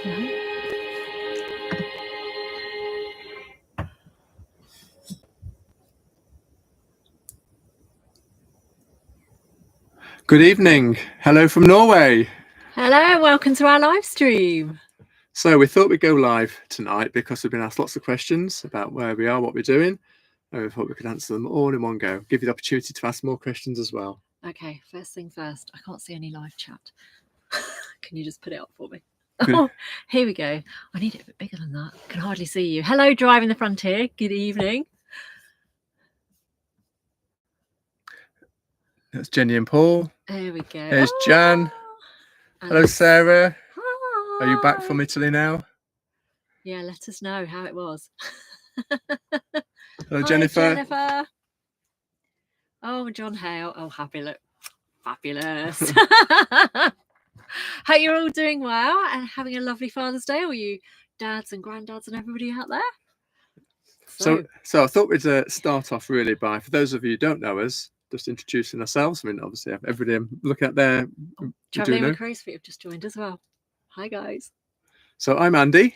Good evening. Hello from Norway. Hello, welcome to our live stream. So we thought we'd go live tonight because we've been asked lots of questions about where we are, what we're doing, and we thought we could answer them all in one go. Give you the opportunity to ask more questions as well. Okay, first thing first. I can't see any live chat. Can you just put it up for me? Oh, here we go. I need it a bit bigger than that. I can hardly see you. Hello, driving the frontier. Good evening. That's Jenny and Paul. There we go. There's Jan. Hello, Sarah. Hi. Are you back from Italy now? Yeah, let us know how it was. Hello, Jennifer. Hi, Jennifer. Oh, John Hale. Oh, fabulous. Hope you're all doing well and having a lovely Father's Day. All you dads and granddads and everybody out there. So I thought we'd start off really by, for those of you who don't know us, just introducing ourselves. I mean, obviously, everybody I'm looking at there. Traveling with Crowsfeet have just joined as well. Hi, guys. So I'm Andy.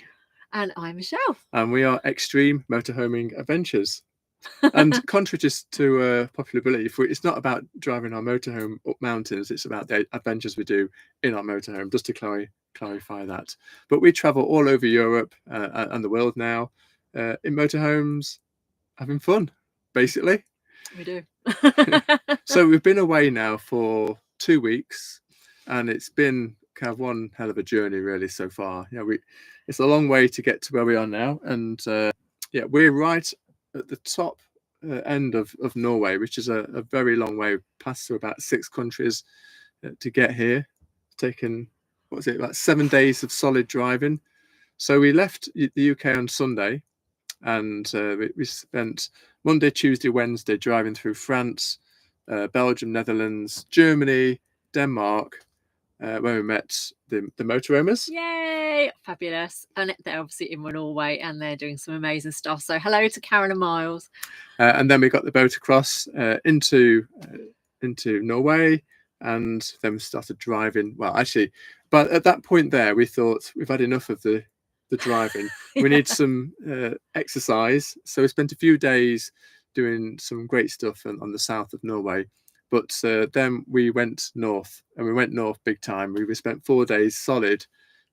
And I'm Michelle. And we are Extreme Motorhoming Adventures. And contrary to popular belief, it's not about driving our motorhome up mountains. It's about the adventures we do in our motorhome, just to clarify that. But we travel all over Europe and the world now in motorhomes, having fun, basically. We do. So we've been away now for 2 weeks, and it's been kind of one hell of a journey really so far. It's a long way to get to where we are now, and we're right at the top end of Norway, which is a very long way. Passed through about 6 countries to get here. Taken, what was it, about 7 days of solid driving. So we left the UK on Sunday, and we spent Monday, Tuesday, Wednesday driving through France, Belgium, Netherlands, Germany, Denmark, where we met the motorhomers. Yay! Fabulous. And they're obviously in Norway and they're doing some amazing stuff. So hello to Karen and Miles. And then we got the boat across into Norway, and then we started driving. Well, actually, but at that point there, we thought we've had enough of the driving. We need some exercise. So we spent a few days doing some great stuff on the south of Norway. But then we went north, and we went north big time. We spent 4 days solid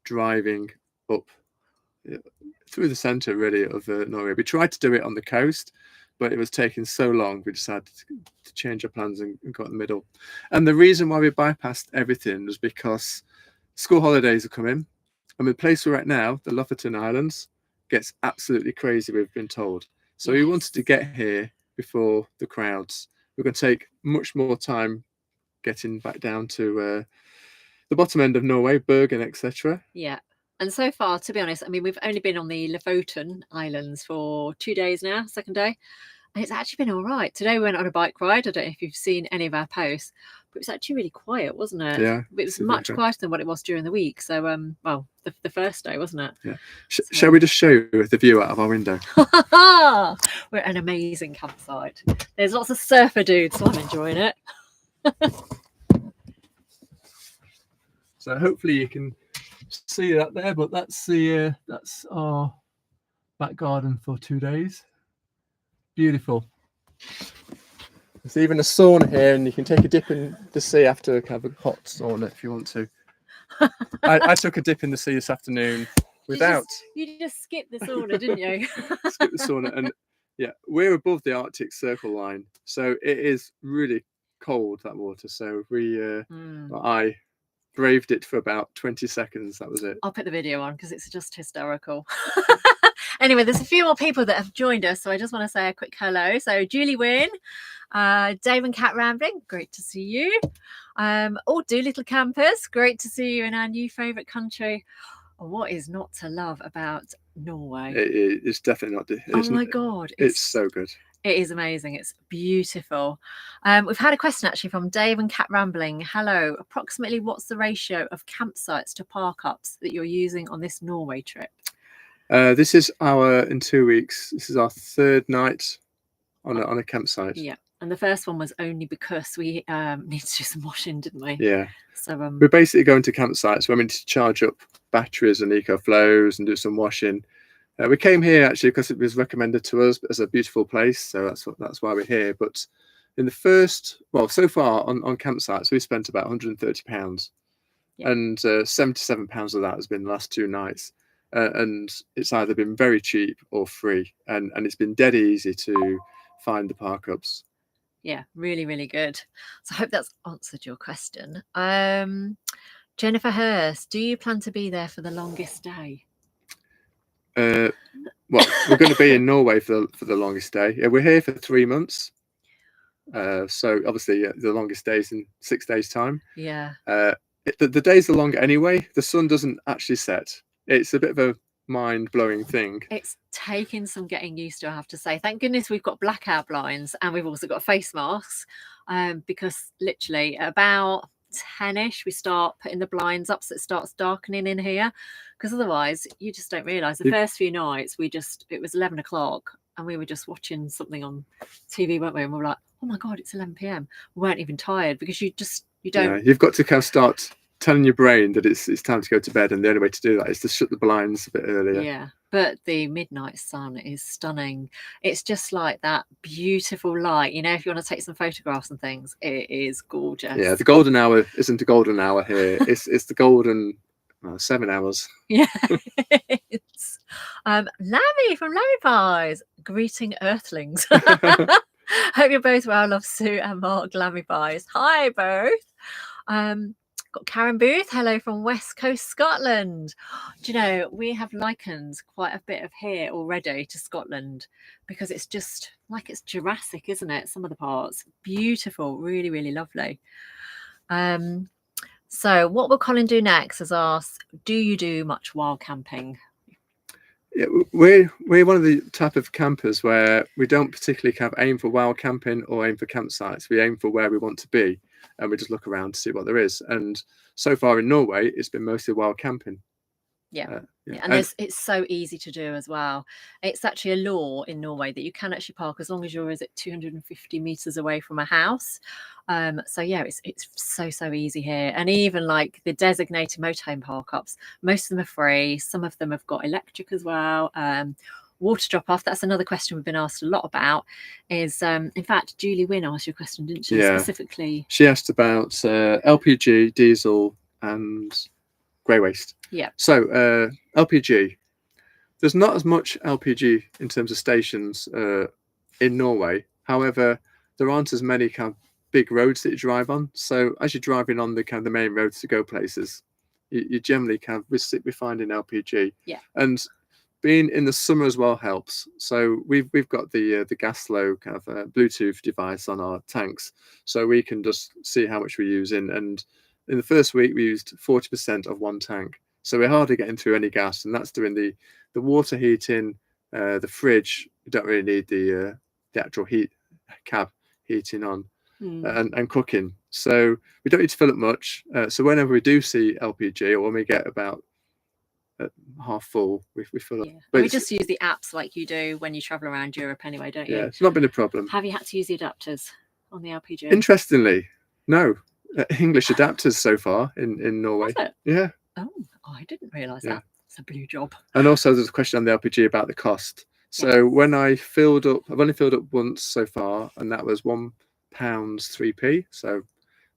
driving up through the centre, really, of Norway. We tried to do it on the coast, but it was taking so long, we decided to change our plans and go in the middle. And the reason why we bypassed everything was because school holidays are coming, and the place we're at now, the Lofoten Islands, gets absolutely crazy, we've been told. So we wanted to get here before the crowds. We're going to take much more time getting back down to the bottom end of Norway, Bergen, etc. Yeah. And so far, to be honest, I mean, we've only been on the Lofoten Islands for 2 days now, second day. And it's actually been all right. Today we went on a bike ride. I don't know if you've seen any of our posts, but it was actually really quiet, wasn't it? Yeah. It was much quieter than what it was during the week. So, well, the first day, wasn't it? Yeah. Shall we just show you the view out of our window? We're at an amazing campsite. There's lots of surfer dudes, so I'm enjoying it. So hopefully you can see that there, but that's our back garden for 2 days. Beautiful. There's even a sauna here, and you can take a dip in the sea after have a hot sauna if you want to. I took a dip in the sea this afternoon without. You just skipped the sauna, didn't you? Skipped the sauna, and yeah, we're above the Arctic Circle line, so it is really cold, that water. So I braved it for about 20 seconds. That was it. I'll put the video on because it's just hysterical. Anyway, there's a few more people that have joined us, so I just want to say a quick hello. So Julie Wynn, Dave and Cat Rambling, great to see you. All Doolittle Campers, great to see you in our new favourite country. What is not to love about Norway? It's definitely not. Oh my God. It's so good. It is amazing. It's beautiful. We've had a question actually from Dave and Cat Rambling. Hello. Approximately what's the ratio of campsites to park-ups that you're using on this Norway trip? This is in 2 weeks. This is our 3rd night on a campsite. Yeah. And the first one was only because we needed to do some washing, didn't we? Yeah. So we're basically going to campsites where we need to charge up batteries and eco flows and do some washing. We came here actually because it was recommended to us as a beautiful place, so that's why we're here. But in the first, well, so far on campsites, we spent about £130, and £77 of that has been the last 2 nights, and it's either been very cheap or free, and it's been dead easy to find the park ups. Yeah, really, really good. So I hope that's answered your question. Jennifer Hurst, do you plan to be there for the longest day? Well, we're going to be in Norway for the longest day. Yeah, we're here for 3 months. So obviously the longest day is in 6 days' time. Yeah. The days are longer anyway. The sun doesn't actually set. It's a bit of a mind-blowing thing. It's taking some getting used to, I have to say. Thank goodness we've got blackout blinds, and we've also got face masks, because literally about 10ish we start putting the blinds up so it starts darkening in here, because otherwise you just don't realize. The first few nights it was 11 o'clock and we were just watching something on TV, weren't we, and we were like, oh my god, it's 11 p.m. we weren't even tired, because you don't. Yeah, you've got to kind of start telling your brain that it's time to go to bed, and the only way to do that is to shut the blinds a bit earlier. Yeah, but the midnight sun is stunning. It's just like that beautiful light, if you want to take some photographs and things, it is gorgeous. Yeah, the golden hour isn't a golden hour here. it's the golden 7 hours. Yeah. It's Lammy from Lammy Pies, greeting earthlings. Hope you're both well. Love Sue and Mark, Lammy Pies. Hi both. Got Karen Booth, hello from West Coast Scotland. Do you know, we have likened quite a bit of here already to Scotland, because it's just like it's Jurassic, isn't it? Some of the parts beautiful, really, really lovely. So what will Colin do next is ask, do you do much wild camping? Yeah, we're one of the type of campers where we don't particularly kind of aim for wild camping or aim for campsites. We aim for where we want to be, and we just look around to see what there is. And so far in Norway, it's been mostly wild camping. Yeah. And it's so easy to do as well. It's actually a law in Norway that you can actually park as long as you're 250 meters away from a house. So yeah, it's so easy here. And even like the designated motorhome park ups, most of them are free. Some of them have got electric as well. Water drop off, that's another question we've been asked a lot about. Is in fact Julie Wynn asked your question, didn't she? Yeah. Specifically, she asked about LPG, diesel and grey waste. Yeah. So LPG, there's not as much LPG in terms of stations in Norway. However, there aren't as many kind of big roads that you drive on. So as you're driving on the kind of the main roads to go places, you generally we're finding LPG. Yeah. And being in the summer as well helps. So we've got the Gaslow kind of Bluetooth device on our tanks, so we can just see how much we're using. And in the first week we used 40% of one tank, so we're hardly getting through any gas, and that's doing the water heating, the fridge. You don't really need the actual cab heating on, and cooking. So we don't need to fill up much. So whenever we do see LPG, or when we get about half full, we fill up. Yeah. But we just use the apps like you do when you travel around Europe anyway, don't you? Yeah, it's not been a problem. Have you had to use the adapters on the LPG? Interestingly, no. English adapters so far in Norway. Was it? Yeah. Oh, I didn't realise that. It's a blue job. And also there's a question on the LPG about the cost. So when I filled up, I've only filled up once so far, and that was £1 3p, so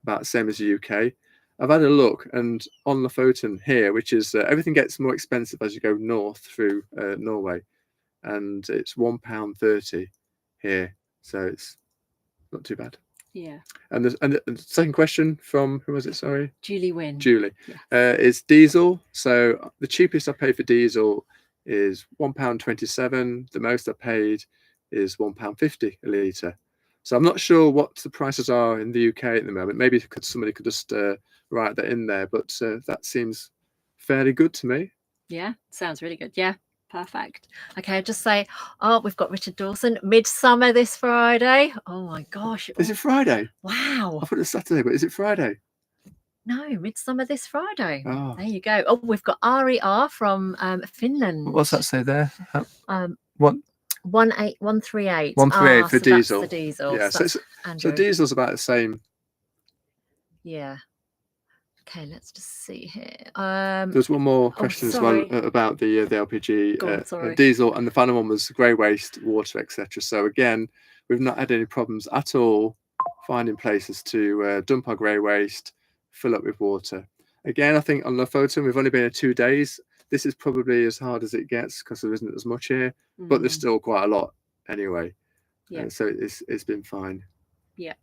about the same as the UK. I've had a look, and on the Lofoten here, which is everything gets more expensive as you go north through Norway, and it's £1.30 here, so it's not too bad. Yeah. And the second question from, who was it? Sorry, Julie Wynn. Julie. Yeah. Is diesel. So the cheapest I pay for diesel is £1.27. The most I paid is £1.50 a litre. So I'm not sure what the prices are in the UK at the moment. Maybe somebody could just write that in there, but that seems fairly good to me. Yeah, sounds really good. Yeah, perfect. Okay, I'll just say, we've got Richard Dawson, Midsummer this Friday. Oh my gosh. Is it Friday? Wow. I thought it was Saturday, but is it Friday? No, Midsummer this Friday. Oh. There you go. Oh, we've got RER from Finland. What's that say there? What? 18138. 138 for so diesel. That's the diesel. Yeah, so diesel's about the same. Yeah. Okay, let's just see here. There's one more question as well about the LPG Go on, diesel, and the final one was grey waste, water, etc. So again, we've not had any problems at all finding places to dump our grey waste, fill up with water. Again, I think on Lofoten we've only been here 2 days. This is probably as hard as it gets because there isn't as much here, but there's still quite a lot anyway. Yeah. So it's been fine. Yeah.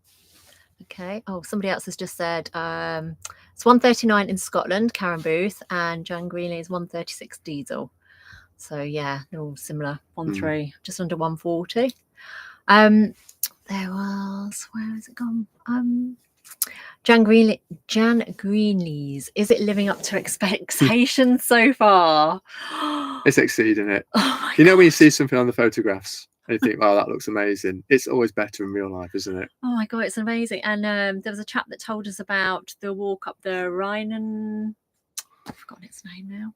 Okay. Oh, somebody else has just said it's 139 in Scotland, Karen Booth, and Jan Greenley is 136 diesel. So yeah, they're all similar. 1.3, just under 140. There was, where has it gone? Jan Greenleys. Is it living up to expectations so far? It's exceeding it. Oh you know when you see something on the photographs and you think, wow, that looks amazing. It's always better in real life, isn't it? Oh my God, it's amazing. And there was a chap that told us about the walk up the Rhine and I've forgotten its name now.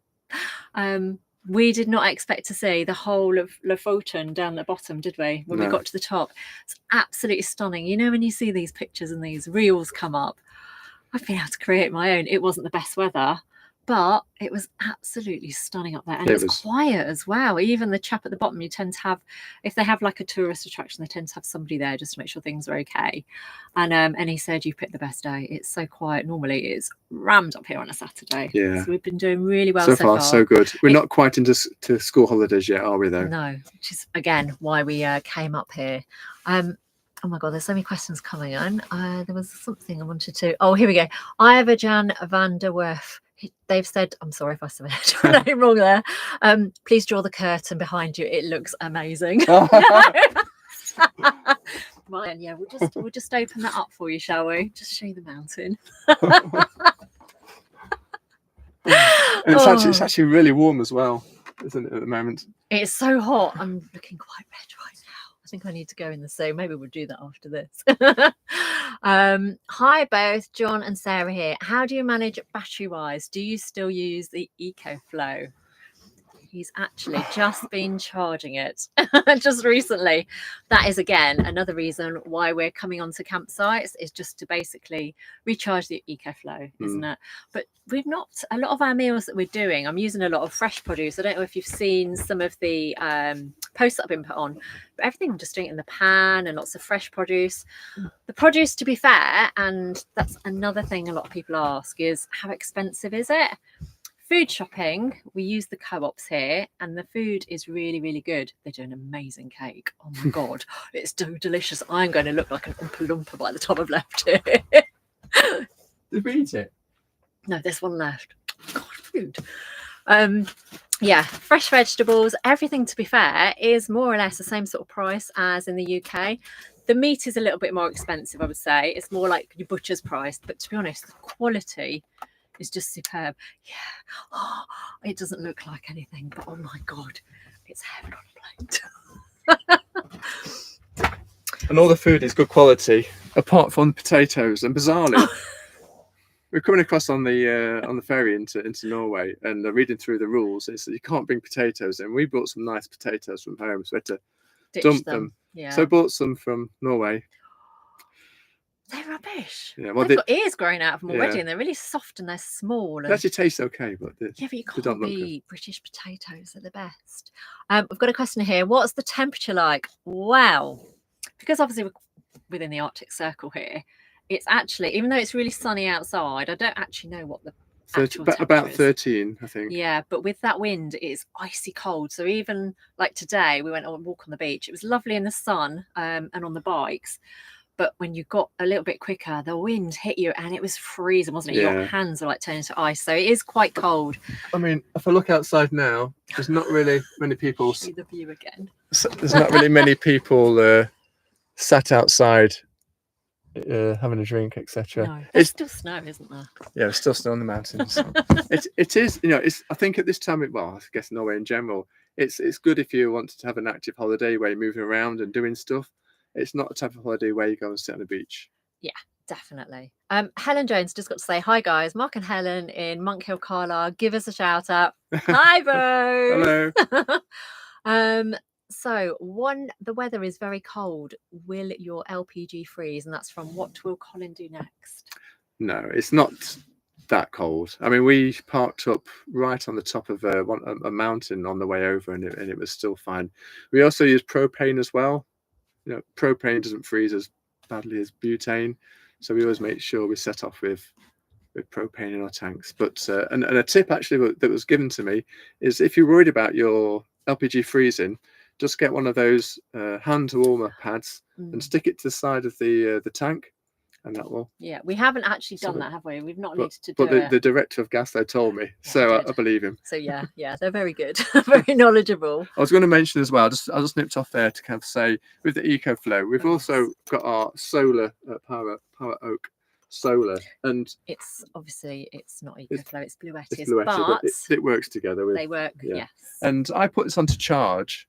We did not expect to see the whole of Lofoten down the bottom, did we? When we got to the top. It's absolutely stunning. You know, when you see these pictures and these reels come up, I've been able to create my own. It wasn't the best weather, but it was absolutely stunning up there. And it was quiet as well. Even the chap at the bottom, you tend to have, if they have like a tourist attraction, they tend to have somebody there just to make sure things are okay. And he said, you picked the best day. It's so quiet. Normally it's rammed up here on a Saturday. Yeah. So we've been doing really well so far. So good. We're not quite into school holidays yet, are we though? No, which is again why we came up here. Oh my God, there's so many questions coming on. There was something I wanted to. Oh, here we go. Ivor Jan van der Werf. They've said, I'm sorry if I said your name wrong there. Please draw the curtain behind you. It looks amazing. Right, yeah, we'll just open that up for you, shall we? Just show you the mountain. And it's actually really warm as well, isn't it, at the moment? It's so hot. I'm looking quite red right now. I think I need to go in the sea. Maybe we'll do that after this. Hi both, John and Sarah here. How do you manage battery wise? Do you still use the EcoFlow? He's actually just been charging it just recently. That is again another reason why we're coming onto campsites, is just to basically recharge the EcoFlow, isn't it? But we've not, a lot of our meals that we're doing, I'm using a lot of fresh produce. I don't know if you've seen some of the posts that I've been put on, but everything I'm just doing it in the pan and lots of fresh produce. The produce, to be fair, and that's another thing a lot of people ask, is how expensive is it? Food shopping, we use the co-ops here, and the food is really, really good. They do an amazing cake. Oh my God, it's so delicious. I'm going to look like an Oompa Loompa by the time I've left it. Did we eat it? No, there's one left. God, food. Yeah, fresh vegetables, everything, to be fair, is more or less the same sort of price as in the UK. The meat is a little bit more expensive, I would say. It's more like your butcher's price, but to be honest, the quality is just superb. Yeah. Oh, it doesn't look like anything, but oh my God, it's heaven on a plate. And all the food is good quality, apart from potatoes. And bizarrely, we're coming across on the ferry into Norway, and reading through the rules, it's that you can't bring potatoes in. We brought some nice potatoes from home, so we had to dump them. Yeah. So I bought some from Norway. They're rubbish. Yeah, well, they've got ears growing out of them already, and they're really soft and they're small. And... They actually taste okay, but you can't beat British potatoes. They're the best. We've got a question here. What's the temperature like? Wow. Because obviously we're within the Arctic Circle here, it's actually, even though it's really sunny outside, I don't actually know what the about 13, I think. Yeah, but with that wind, it's icy cold. So even like today, we went on a walk on the beach. It was lovely in the sun and on the bikes. But when you got a little bit quicker, the wind hit you and it was freezing, wasn't it? Yeah. Your hands are like turning to ice. So it is quite cold. I mean, if I look outside now, there's not really many people. See the view again. There's not really many people sat outside having a drink, etc. No, there's still snow, isn't there? Yeah, there's still snow on the mountains. it is, you know, it's, I think at this time, well, I guess Norway in general, it's good if you want to have an active holiday where you're moving around and doing stuff. It's not a type of holiday where you go and sit on the beach. Yeah, definitely. Helen Jones just got to say, hi guys, Mark and Helen in Monkhill, Carlisle. Give us a shout out. Hi, Bo. Hello. So the weather is very cold. Will your LPG freeze? And that's from What Will Colin Do Next? No, it's not. that cold. I mean, we parked up right on the top of a mountain on the way over, and it was still fine. We also use propane as well. You know, propane doesn't freeze as badly as butane, so we always make sure we set off with propane in our tanks. But and a tip actually that was given to me is, if you're worried about your LPG freezing, just get one of those hand warmer pads and stick it to the side of the tank, and that will. Yeah, we haven't actually done that, have we? We've not needed to do it. But the director of gas there told me, so I believe him. So yeah, they're very good, very knowledgeable. I was going to mention as well, I just nipped off there to kind of say, with the EcoFlow, we've also got our solar Power Oak solar, and it's obviously it's not EcoFlow, it's FLYT, but it works together. They work, yes. And I put this onto charge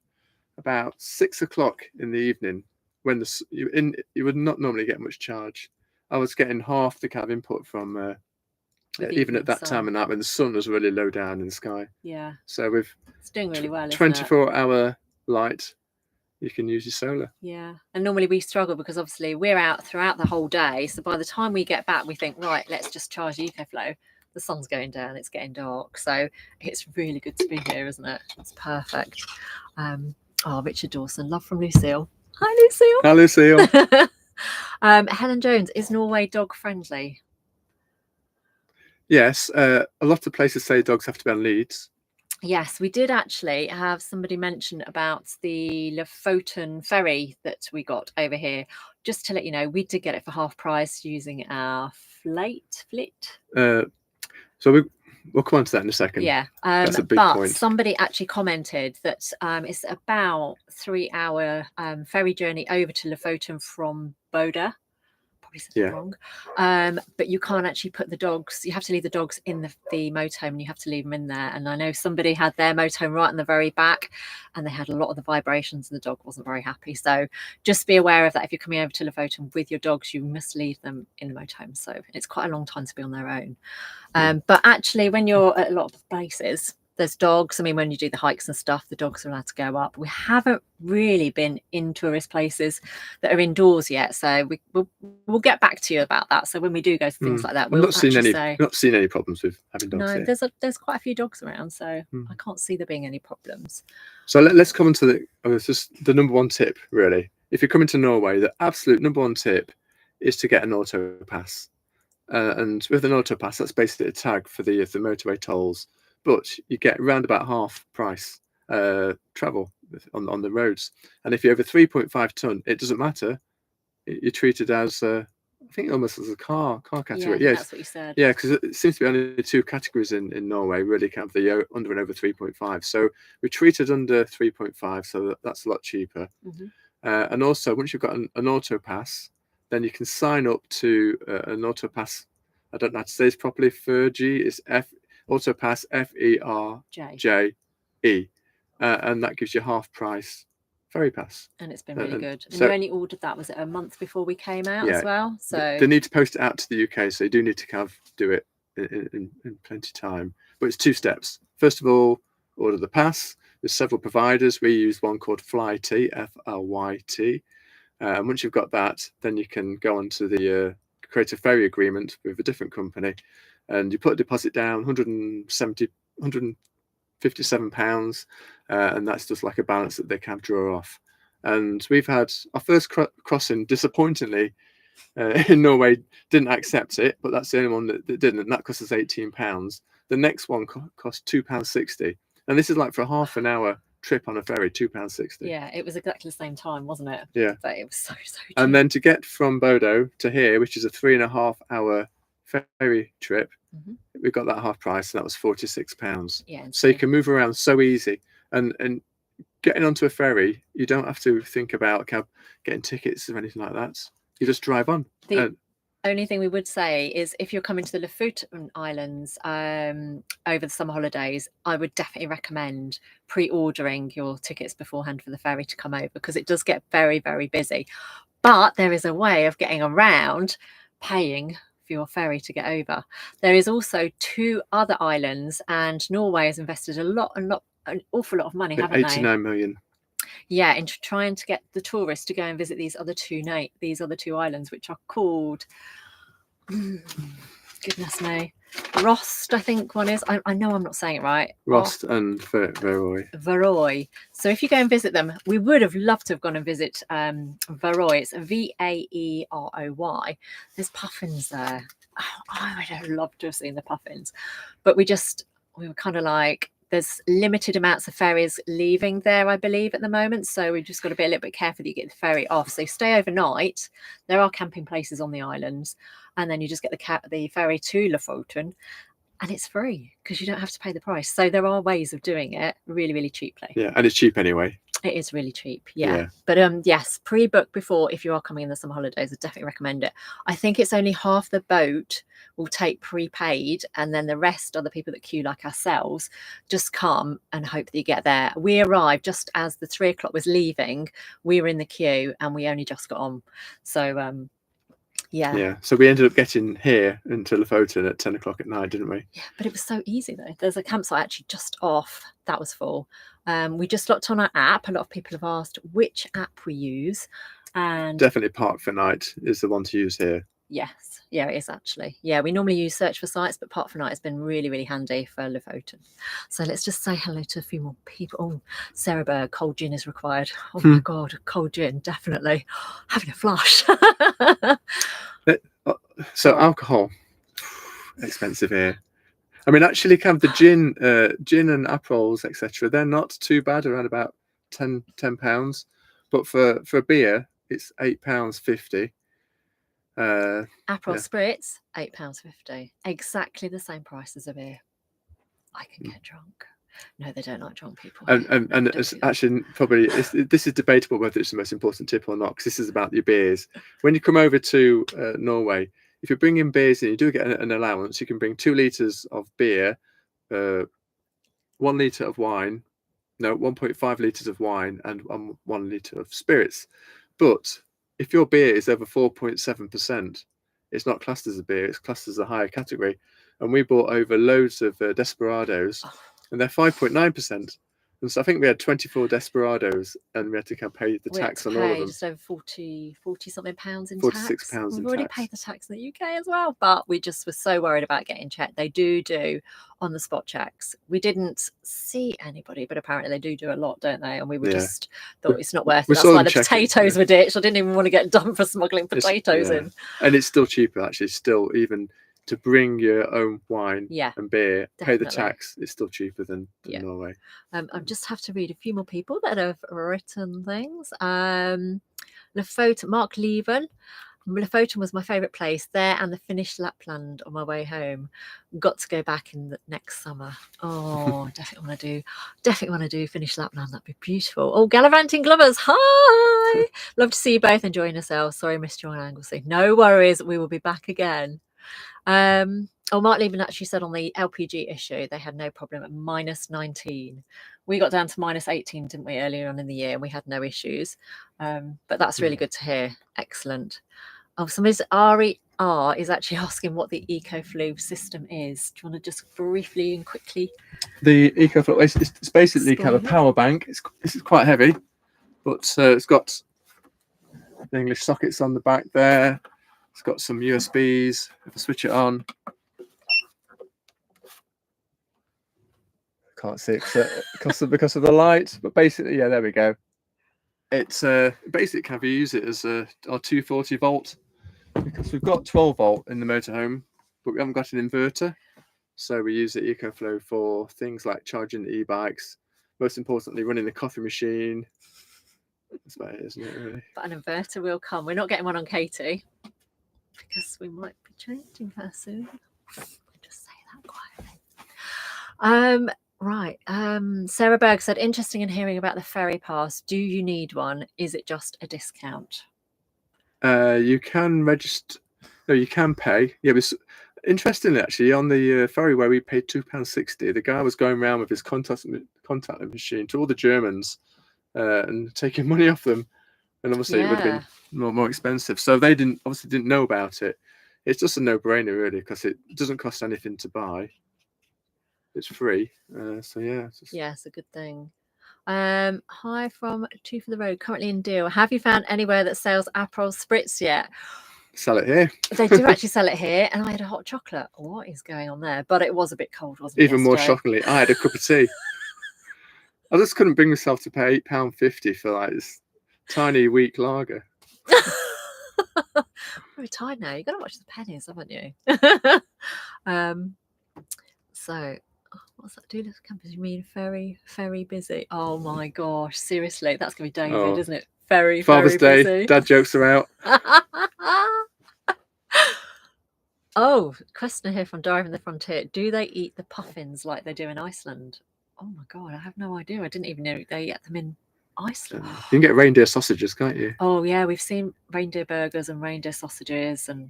about 6 o'clock in the evening when you would not normally get much charge. I was getting half the kind of input from even at that time of night when the sun was really low down in the sky. Yeah. So with it's doing really well. 24-hour light, you can use your solar. Yeah. And normally we struggle because obviously we're out throughout the whole day. So by the time we get back, we think, right, let's just charge EcoFlow. The sun's going down, it's getting dark. So it's really good to be here, isn't it? It's perfect. Richard Dawson, love from Lucille. Hi, Lucille. Hi, Lucille. Helen Jones, is Norway dog friendly? Yes, a lot of places say dogs have to be on leads. Yes, we did actually have somebody mention about the Lofoten ferry that we got over here. Just to let you know, we did get it for half price using our FLYT. So we'll come on to that in a second. Yeah, that's a big point. Somebody actually commented that it's about 3-hour ferry journey over to Lofoten from Boda. Probably said it wrong. But you can't actually put the dogs. You have to leave the dogs in the motorhome, and you have to leave them in there. And I know somebody had their motorhome right in the very back, and they had a lot of the vibrations, and the dog wasn't very happy. So just be aware of that. If you're coming over to Lofoten with your dogs, you must leave them in the motorhome. So it's quite a long time to be on their own. But actually, when you're at a lot of places, there's dogs. I mean, when you do the hikes and stuff, the dogs are allowed to go up. We haven't really been in tourist places that are indoors yet, so we'll get back to you about that. So when we do go to things like that, we'll not seen any problems with having dogs. No, here. there's quite a few dogs around, so I can't see there being any problems. So let's come on to it's just the number one tip, really. If you're coming to Norway, the absolute number one tip is to get an AutoPass. And with an AutoPass, that's basically a tag for the motorway tolls. But you get around about half price travel on the roads. And if you're over 3.5 ton, it doesn't matter. You're treated as, I think, almost as a car category. Yeah, that's what you said. Yeah, because it seems to be only two categories in Norway, really, kind of the under and over 3.5. So we're treated under 3.5, so that's a lot cheaper. And also, once you've got an AutoPass, then you can sign up to an AutoPass. I don't know how to say this properly. Ferje is AutoPass FERJE, and that gives you half price ferry pass. And it's been really good. And you only ordered that, was it a month before we came out as well? So they need to post it out to the UK, so you do need to kind of do it in plenty of time. But it's 2 steps. First of all, order the pass. There's several providers. We use one called FLYT, FLYT. And once you've got that, then you can go on to the create a ferry agreement with a different company. And you put a deposit down, £157, and that's just like a balance that they can draw off. And we've had our first crossing, disappointingly, in Norway, didn't accept it, but that's the only one that didn't, and that cost us £18. The next one cost £2.60, and this is like for a half an hour trip on a ferry, £2.60. Yeah, it was exactly the same time, wasn't it? Yeah, but it was so cheap. And then to get from Bodo to here, which is a 3.5-hour ferry trip, we got that half price, and that was £46. Yeah, so you can move around so easy, and getting onto a ferry, you don't have to think about getting tickets or anything like that. You just drive on. The only thing we would say is, if you're coming to the Lofoten Islands over the summer holidays, I would definitely recommend pre-ordering your tickets beforehand for the ferry to come over, because it does get very, very busy. But there is a way of getting around paying for your ferry to get over. There is also 2 other islands, and Norway has invested an awful lot of money, haven't they? 89 million. Yeah, into trying to get the tourists to go and visit these other two islands, which are called goodness me. Rost, I think one is. I know I'm not saying it right. Rost and Veroy. Varoy. So if you go and visit them, we would have loved to have gone and visit Varoy. It's Vaeroy. There's puffins there. Oh, I would have loved to have seen the puffins, but we were kind of like, there's limited amounts of ferries leaving there, I believe, at the moment. So we've just got to be a little bit careful that you get the ferry off. So stay overnight. There are camping places on the islands, and then you just get the ferry to Lofoten, and it's free because you don't have to pay the price. So there are ways of doing it really, really cheaply. Yeah, and it's cheap anyway. It is really cheap, yeah. But yes, pre-book before if you are coming in the summer holidays. I definitely recommend it. I think it's only half the boat will take prepaid, and then the rest are the people that queue like ourselves. Just come and hope that you get there. We arrived just as the 3 o'clock was leaving. We were in the queue and we only just got on. So yeah. So we ended up getting here into Lofoten at 10 o'clock at night, didn't we? Yeah, but it was so easy though. There's a campsite actually just off. That was full. We just looked on our app. A lot of people have asked which app we use, and definitely Park for Night is the one to use here. Yes, yeah, it is actually. Yeah, we normally use Search for Sites, but Park for Night has been really, really handy for Lofoten. So let's just say hello to a few more people. Oh, Sarah Berg, cold gin is required. Oh my God, cold gin, definitely. Having a flush. So alcohol, expensive here. I mean, actually, kind of the gin and Aperols, etc. They're not too bad, around about £10. But for beer, it's £8.50. Aperol spritz, £8.50. Exactly the same price as a beer. I can get drunk. No, they don't like drunk people. And it's actually probably this is debatable whether it's the most important tip or not, because this is about your beers. When you come over to Norway, if you're bringing beers in, you do get an allowance. You can bring 2 litres of beer, 1 litre of wine, 1.5 litres of wine, and 1 litre of spirits. But if your beer is over 4.7%, it's not classed as a beer, it's classed as a higher category. And we bought over loads of Desperados, and they're 5.9%. And so I think we had 24 Desperados, and we had to pay the tax on all of them. Just over 40 something pounds in £46 tax. in We've already tax. paid the tax in the UK as well, but we just were so worried about getting checked. They do on the spot checks. We didn't see anybody, but apparently they do a lot, don't they? And we were just thought it's not worth it. That's why the potatoes were ditched. I didn't even want to get done for smuggling potatoes in. And it's still cheaper, actually. Still, even to bring your own wine and beer, pay the tax, it's still cheaper than Norway. I just have to read a few more people that have written things. Lofoten, Mark Leven. Lofoten was my favourite place there, and the Finnish Lapland on my way home. Got to go back in the next summer. Oh, definitely want to do Finnish Lapland. That'd be beautiful. Oh, Gallivanting Glovers, hi! Love to see you both enjoying yourselves. Sorry, I missed you on Anglesey. No worries, we will be back again. Mark Leben actually said on the LPG issue they had no problem at -19. We got down to -18, didn't we, earlier on in the year, and we had no issues. But that's really good to hear. Excellent. Oh, somebody's RER is actually asking what the EcoFlow system is. Do you want to just briefly and quickly? The EcoFlow, it's basically kind of a power bank. This is quite heavy, but it's got the English sockets on the back there. It's got some USBs. If I switch it on, can't see it because of the light. But basically, there we go. It's basically kind of use it as our 240 volt, because we've got 12 volt in the motorhome, but we haven't got an inverter. So we use the EcoFlow for things like charging the e-bikes. Most importantly, running the coffee machine. That's about it, isn't it? Really. But an inverter will come. We're not getting one on Katie, because we might be changing her soon. Just say that quietly. Right. Sarah Berg said, interesting in hearing about the ferry pass. Do you need one? Is it just a discount? You can register. No, you can pay. Yeah, but interestingly, actually, on the ferry where we paid £2.60, the guy was going around with his contact machine to all the Germans and taking money off them. And obviously, it would have been more expensive. So they obviously didn't know about it. It's just a no-brainer, really, because it doesn't cost anything to buy. It's free. So it's a good thing. Hi from Two for the Road, currently in Deal. Have you found anywhere that sells Aperol spritz yet? sell it here. They do actually sell it here, and I had a hot chocolate. What is going on there? But it was a bit cold, wasn't it? Even more shockingly, I had a cup of tea. I just couldn't bring myself to pay £8.50 for like this tiny weak lager. We're tired now. You've got to watch the pennies, haven't you? So, what's that? Do this campus? You mean very busy? Oh my gosh, seriously, that's gonna be David, isn't it? Very Father's Day, busy. dad jokes are out. Oh, question here from Driving the Frontier. Do they eat the puffins like they do in Iceland? Oh my god, I have no idea. I didn't even know they eat them in Iceland. You can get reindeer sausages, can't you? Oh yeah, we've seen reindeer burgers and reindeer sausages, and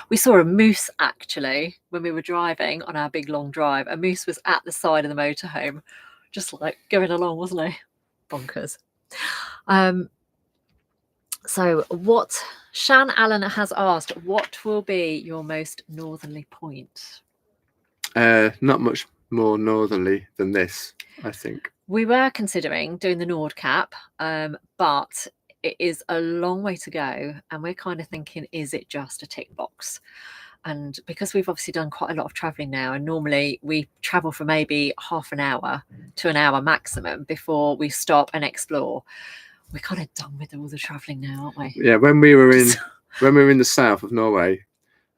we saw a moose actually when we were driving on our big long drive. A moose was at the side of the motorhome, just like going along, wasn't he? Bonkers. So what Shan Allen has asked, what will be your most northerly point? Not much more northerly than this, I think. We were considering doing the Nordkap, but it is a long way to go, and we're kind of thinking, is it just a tick box? And because we've obviously done quite a lot of traveling now, and normally we travel for maybe half an hour to an hour maximum before we stop and explore, we're kind of done with all the traveling now, aren't we? Yeah, when we were in the south of Norway,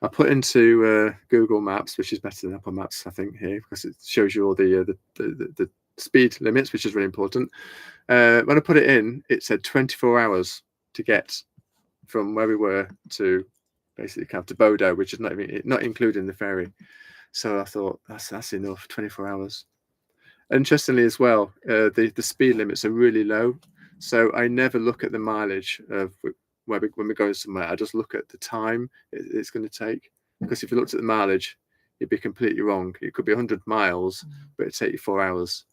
I put into Google Maps, which is better than Apple Maps, I think, here, because it shows you all the speed limits, which is really important. When I put it in, it said 24 hours to get from where we were to basically come to Bodo, which is not including the ferry. So I thought that's enough, 24 hours. Interestingly as well, the speed limits are really low. So I never look at the mileage of when we're going somewhere. I just look at the time it's going to take. Because if you looked at the mileage, you'd be completely wrong. It could be 100 miles, but it'd take you 4 hours.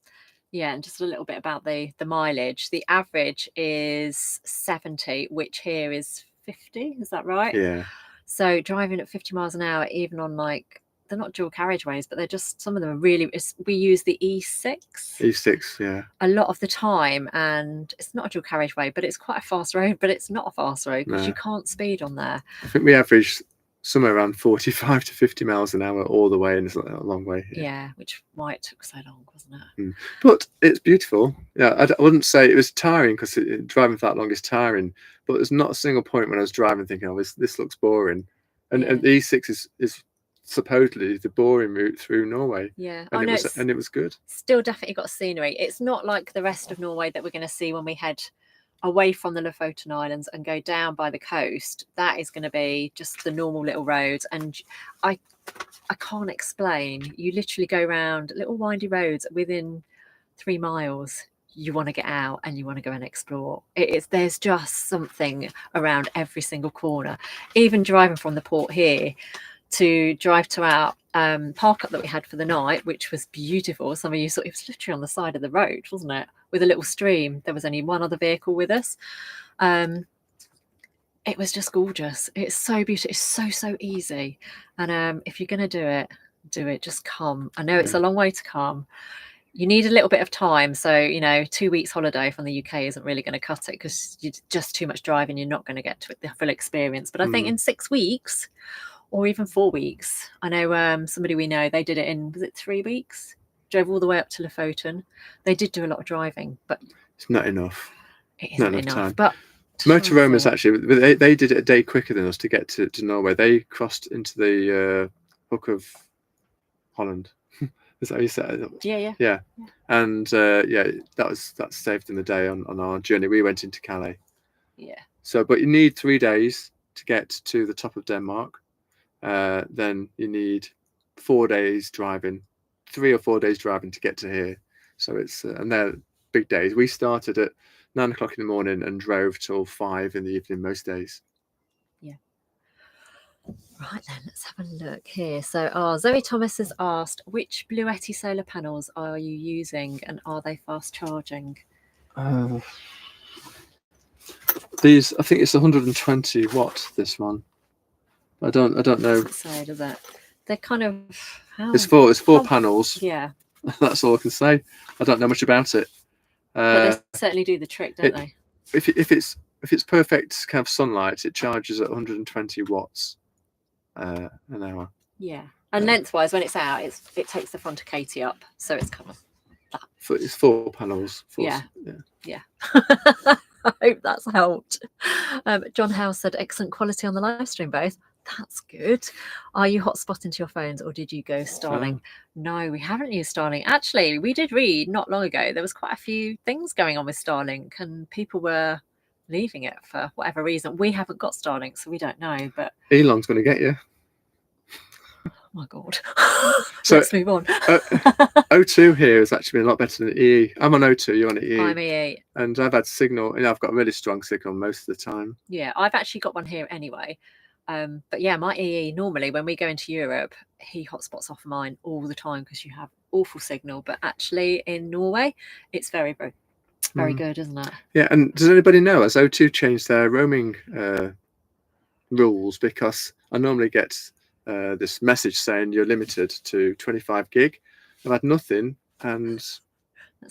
Yeah, and just a little bit about the mileage. The average is 70, which here is 50. Is that right? Yeah. So driving at 50 miles an hour, even on like, they're not dual carriageways, but they're just, some of them are really, we use the E6. E6, yeah. A lot of the time, and it's not a dual carriageway, but it's quite a fast road, but it's not a fast road because you can't speed on there. I think we average somewhere around 45 to 50 miles an hour all the way, and it's a long way. Yeah, which why it took so long, wasn't it? But it's beautiful. Yeah, I wouldn't say it was tiring, because driving for that long is tiring, but there's not a single point when I was driving thinking, oh, this looks boring. And the E6 is supposedly the boring route through Norway. Yeah, and it was good. Still definitely got scenery. It's not like the rest of Norway that we're going to see when we head away from the Lofoten Islands and go down by the coast. That is going to be just the normal little roads, and I can't explain. You literally go around little windy roads within 3 miles. You want to get out and you want to go and explore. There's just something around every single corner. Even driving from the port here to drive to our park up that we had for the night, which was beautiful. Some of you saw it was literally on the side of the road, wasn't it? With a little stream. There was only one other vehicle with us. It was just gorgeous. It's so beautiful. It's so easy. And if you're going to do it. Just come. I know it's a long way to come. You need a little bit of time. So, 2 weeks holiday from the UK isn't really going to cut it, because you're just too much driving. You're not going to get to the full experience. But I think in 6 weeks, or even 4 weeks. I know somebody we know, they did it in, was it 3 weeks? Drove all the way up to Lofoten. They did do a lot of driving, but it's not enough. It isn't enough. But Motorhomes actually, they did it a day quicker than us to get to Norway. They crossed into the Hook of Holland. Is that how you said it? Yeah. And that saved them the day on our journey. We went into Calais. Yeah. So, but you need 3 days to get to the top of Denmark. Then you need 4 days driving, 3 or 4 days driving to get to here. So it's and they're big days. We started at 9 o'clock in the morning and drove till 5 in the evening most days. Yeah. Right then, let's have a look here. So Zoe Thomas has asked, which Bluetti solar panels are you using, and are they fast charging? These, I think it's 120 watt, this one. I don't know. Doesn't say, does it? They're kind of it's four panels. Yeah. That's all I can say. I don't know much about it. But they certainly do the trick, don't they? If it's if it's perfect kind of sunlight, it charges at 120 watts an hour. Yeah, and lengthwise, when it's out, it takes the front of Katie up, so it's kind of that. It's 4 panels. Yeah. I hope that's helped. John House said, excellent quality on the live stream, both. That's good. Are you hotspotting to your phones, or did you go Starlink? No, we haven't used Starlink. Actually, we did read not long ago there was quite a few things going on with Starlink, and people were leaving it for whatever reason. We haven't got Starlink, so we don't know. But Elon's going to get you. Oh my God. So, let's move on. O2 here has actually been a lot better than EE. I'm on O2, you're on EE. I'm EE. And I've had signal, I've got a really strong signal most of the time. Yeah, I've actually got one here anyway. But yeah, my EE, normally when we go into Europe, he hotspots off mine all the time because you have awful signal. But actually in Norway, it's very, very, very good, isn't it? Yeah, and does anybody know, has O2 changed their roaming rules? Because I normally get this message saying you're limited to 25 gig. I've had nothing, and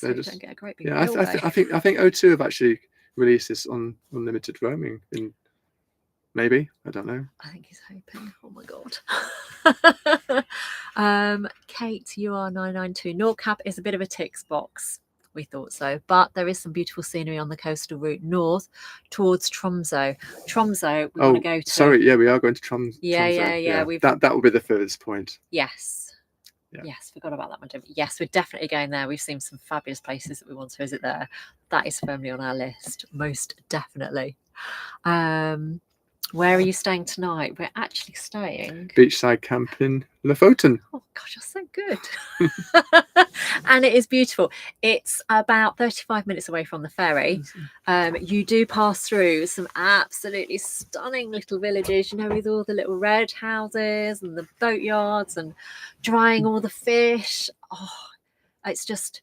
they just don't get a great big bill, I think O2 have actually released this on unlimited roaming in maybe, I don't know. I think he's hoping. Oh my God. Kate, UR992. Nordkap is a bit of a ticks box. We thought so, but there is some beautiful scenery on the coastal route north towards Tromsø. Tromsø, we want to go to. Sorry, yeah, we are going to Tromsø. Yeah. That will be the furthest point. Yes. Yeah. Yes, forgot about that one. Yes, we're definitely going there. We've seen some fabulous places that we want to visit there. That is firmly on our list, most definitely. Where are you staying tonight? We're actually staying beachside camp in Lofoten. Oh gosh, you're so good. And it is beautiful. It's about 35 minutes away from the ferry. You do pass through some absolutely stunning little villages, with all the little red houses and the boatyards and drying all the fish. Oh, it's just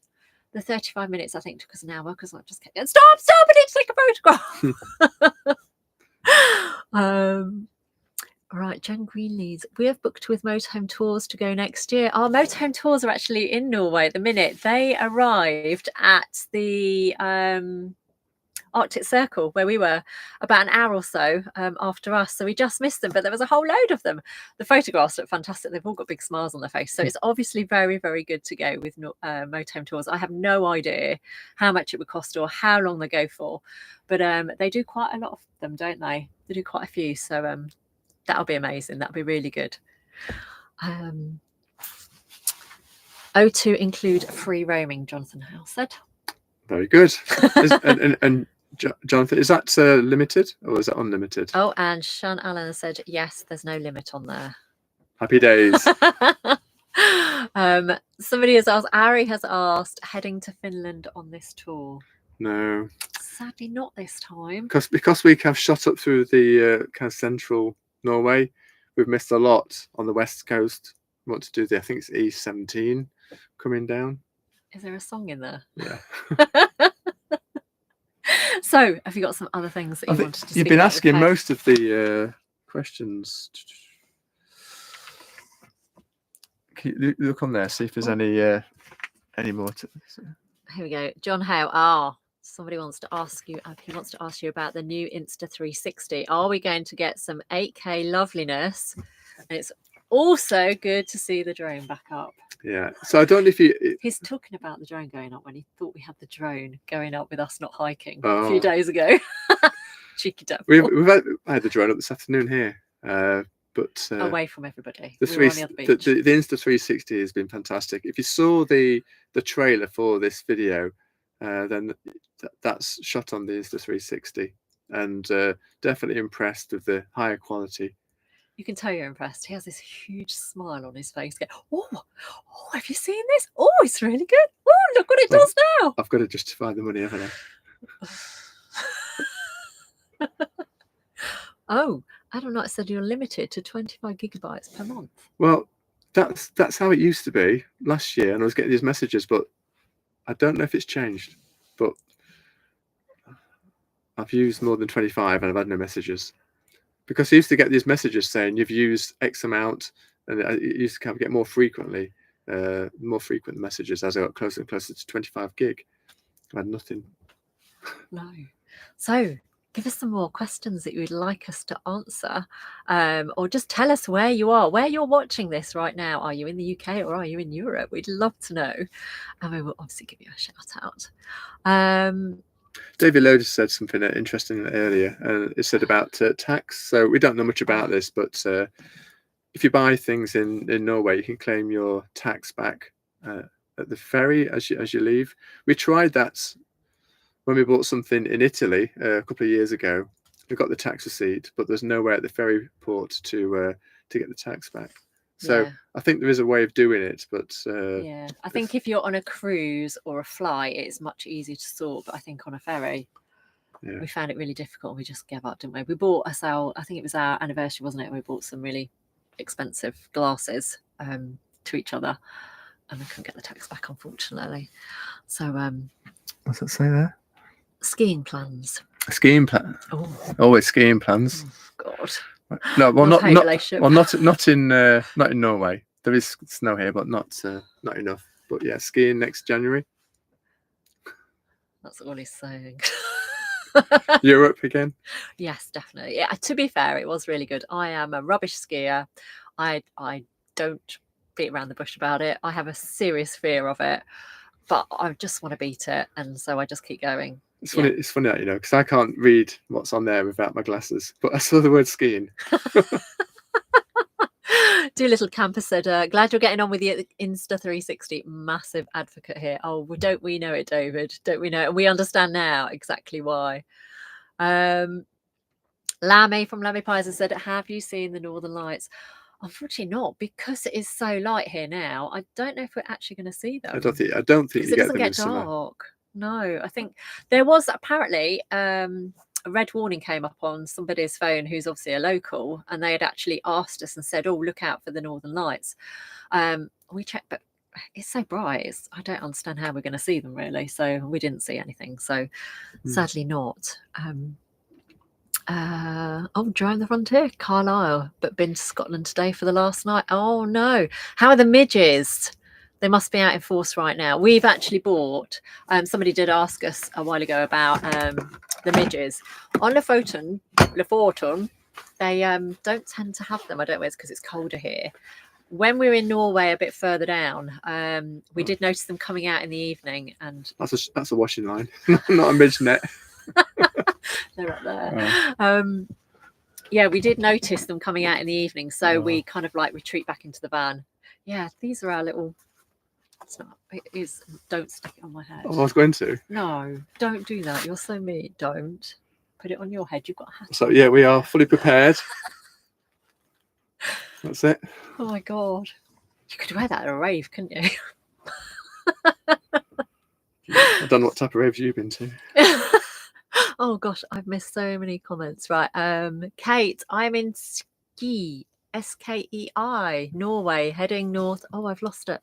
the 35 minutes I think took us an hour because I just kept going, stop, I need to take a photograph. Right, Jen Greenlees, we have booked with Motorhome Tours to go next year. Our Motorhome Tours are actually in Norway at the minute. They arrived at the Arctic Circle where we were about an hour or so after us, so we just missed them, but there was a whole load of them. The photographs look fantastic. They've all got big smiles on their face, so it's obviously very, very good to go with Motorhome Tours. I have no idea how much it would cost or how long they go for, but they do quite a lot of them, don't they? They do quite a few, so that'll be amazing. That'll be really good. O2 include free roaming, Jonathan House said. Very good. and Jonathan, is that limited or is that unlimited? Oh, and Sean Allen said, yes, there's no limit on there. Happy days. Somebody has asked, Ari has asked, heading to Finland on this tour? No. Sadly not this time. Because we have shot up through the kind of central Norway, we've missed a lot on the west coast. We want to do I think it's E17 coming down. Is there a song in there? Yeah. So, have you got some other things that you wanted to speak You've been asking most of the questions. Can you look on there, see if there's any more. Here we go. John Howe. Somebody wants to ask you. He wants to ask you about the new Insta360. Are we going to get some 8K loveliness? And it's also good to see the drone back up. Yeah. So I don't know if he's talking about the drone going up when he thought we had the drone going up with us not hiking a few days ago. Cheeky devil. We've had the drone up this afternoon here, but away from everybody. The Insta360 has been fantastic. If you saw the trailer for this video, then that's shot on the Insta360, and definitely impressed with the higher quality. You can tell you're impressed. He has this huge smile on his face. Oh, have you seen this? Oh, it's really good. Oh, look what it does now. I've got to justify the money, haven't I? Oh, I don't know. It said you're limited to 25 gigabytes per month. Well, that's how it used to be last year, and I was getting these messages, but I don't know if it's changed. But I've used more than 25 and I've had no messages. Because I used to get these messages saying you've used X amount, and it used to kind of get more frequent messages as I got closer and closer to 25 gig. I had nothing. No. So give us some more questions that you would like us to answer, or just tell us where you are, where you're watching this right now. Are you in the UK or are you in Europe? We'd love to know, and we will obviously give you a shout out. David Loder said something interesting earlier, and it said about tax. So we don't know much about this, but if you buy things in Norway, you can claim your tax back at the ferry as you leave. We tried that when we bought something in Italy a couple of years ago. We got the tax receipt, but there's nowhere at the ferry port to get the tax back. So I think there is a way of doing it, but yeah, I think if you're on a cruise or a flight, it's much easier to sort. But I think on a ferry, we found it really difficult. We just gave up, didn't we? We bought ourselves, I think it was our anniversary, wasn't it? We bought some really expensive glasses to each other, and we couldn't get the tax back, unfortunately. So what's that say there? Skiing plans. Skiing plan. Oh, always skiing plans. Oh, God. No, well, not in Norway. There is snow here, but not enough. But yeah, skiing next January. That's all he's saying. Europe again? Yes, definitely. Yeah, to be fair, it was really good. I am a rubbish skier. I don't beat around the bush about it. I have a serious fear of it, but I just want to beat it, and so I just keep going. It's funny, it's funny, you know, because I can't read what's on there without my glasses, but I saw the word skiing. Doolittle Camper said, glad you're getting on with the Insta 360. Massive advocate here. Oh, don't we know it, David? Don't we know it? And we understand now exactly why. Lammy from Lammy Pies has said, have you seen the Northern Lights? Unfortunately not, because it is so light here now. I don't know if we're actually going to see them. I don't think you it get doesn't them get in dark. summer. No, I think there was apparently a red warning came up on somebody's phone who's obviously a local, and they had actually asked us and said, oh, look out for the Northern Lights. We checked, but it's so bright. I don't understand how we're going to see them, really. So we didn't see anything. So sadly not. Drawing the Frontier, Carlisle, but been to Scotland today for the last night. Oh no, how are the midges? They must be out in force right now. We've actually bought, somebody did ask us a while ago about the midges. On Lofoten, they don't tend to have them. I don't know, it's because it's colder here. When we were in Norway a bit further down, we did notice them coming out in the evening. And that's a washing line, not a midge net. They're up there. Oh. Yeah, we did notice them coming out in the evening, so we kind of like retreat back into the van. Yeah, these are our little... It is. Don't stick it on my head. Oh, I was going to. No, don't do that. You're so mean. Don't put it on your head. You've got a hat. So yeah, we are fully prepared. That's it. Oh my God, you could wear that at a rave, couldn't you? I don't know what type of raves you've been to. Oh gosh, I've missed so many comments. Right, Kate, I'm in SKEI, Norway, heading north. Oh, I've lost it.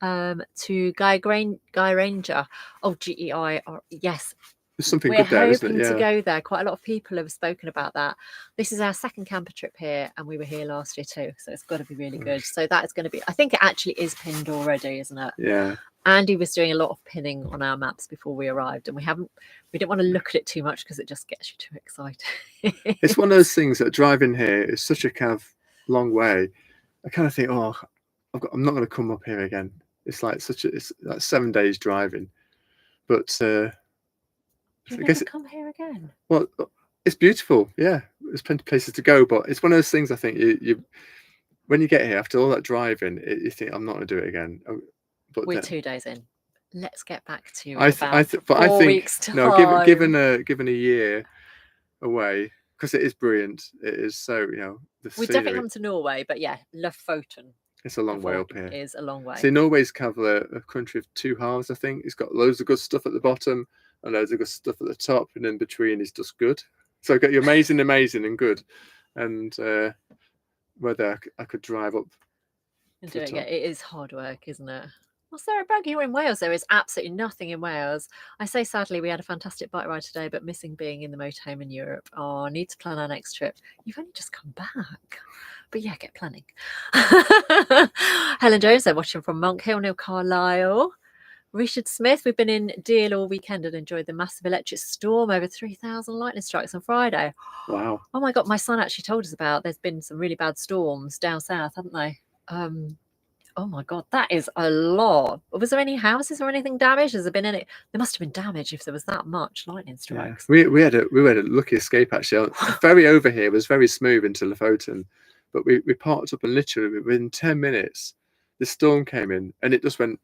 To Guy Ranger. Oh, GEI. Yes. There's something good there, isn't it? We're hoping to go there. Quite a lot of people have spoken about that. This is our second camper trip here, and we were here last year too, so it's got to be really good. So that is going to be, I think it actually is pinned already, isn't it? Yeah. Andy was doing a lot of pinning on our maps before we arrived, and we didn't want to look at it too much because it just gets you too excited. It's one of those things that driving here is such a kind of long way. I kind of think, oh, I'm not going to come up here again. It's like it's like 7 days driving, but I guess come here again. Well, it's beautiful. Yeah, there's plenty of places to go, but it's one of those things. I think you when you get here after all that driving, you think I'm not going to do it again. But we're 2 days in. Let's get back to I think 4 weeks time. No, given a year away, because it is brilliant. It is so we definitely come to Norway, but yeah, Lofoten. It's a long way up here. It is a long way. See, Norway's kind of a country of two halves, I think. It's got loads of good stuff at the bottom and loads of good stuff at the top, and in between is just good. So I've got your amazing, and good. And whether I could drive up and do it again. It is hard work, isn't it? Well, Sarah Bragg, you're in Wales. There is absolutely nothing in Wales. I say sadly, we had a fantastic bike ride today, but missing being in the motorhome in Europe. Oh, I need to plan our next trip. You've only just come back. But yeah, get planning. Helen Jones, they're watching from Monk Hill near Carlisle. Richard Smith, we've been in Deal all weekend and enjoyed the massive electric storm, over 3,000 lightning strikes on Friday. Wow. Oh my God, my son actually told us about, there's been some really bad storms down south, haven't they? Oh my God, that is a lot. Was there any houses or anything damaged? Has there been any? There must have been damage if there was that much lightning strikes. Yeah. We had a lucky escape actually. The ferry over here was very smooth into Lofoten, but we parked up and literally within 10 minutes, the storm came in and it just went,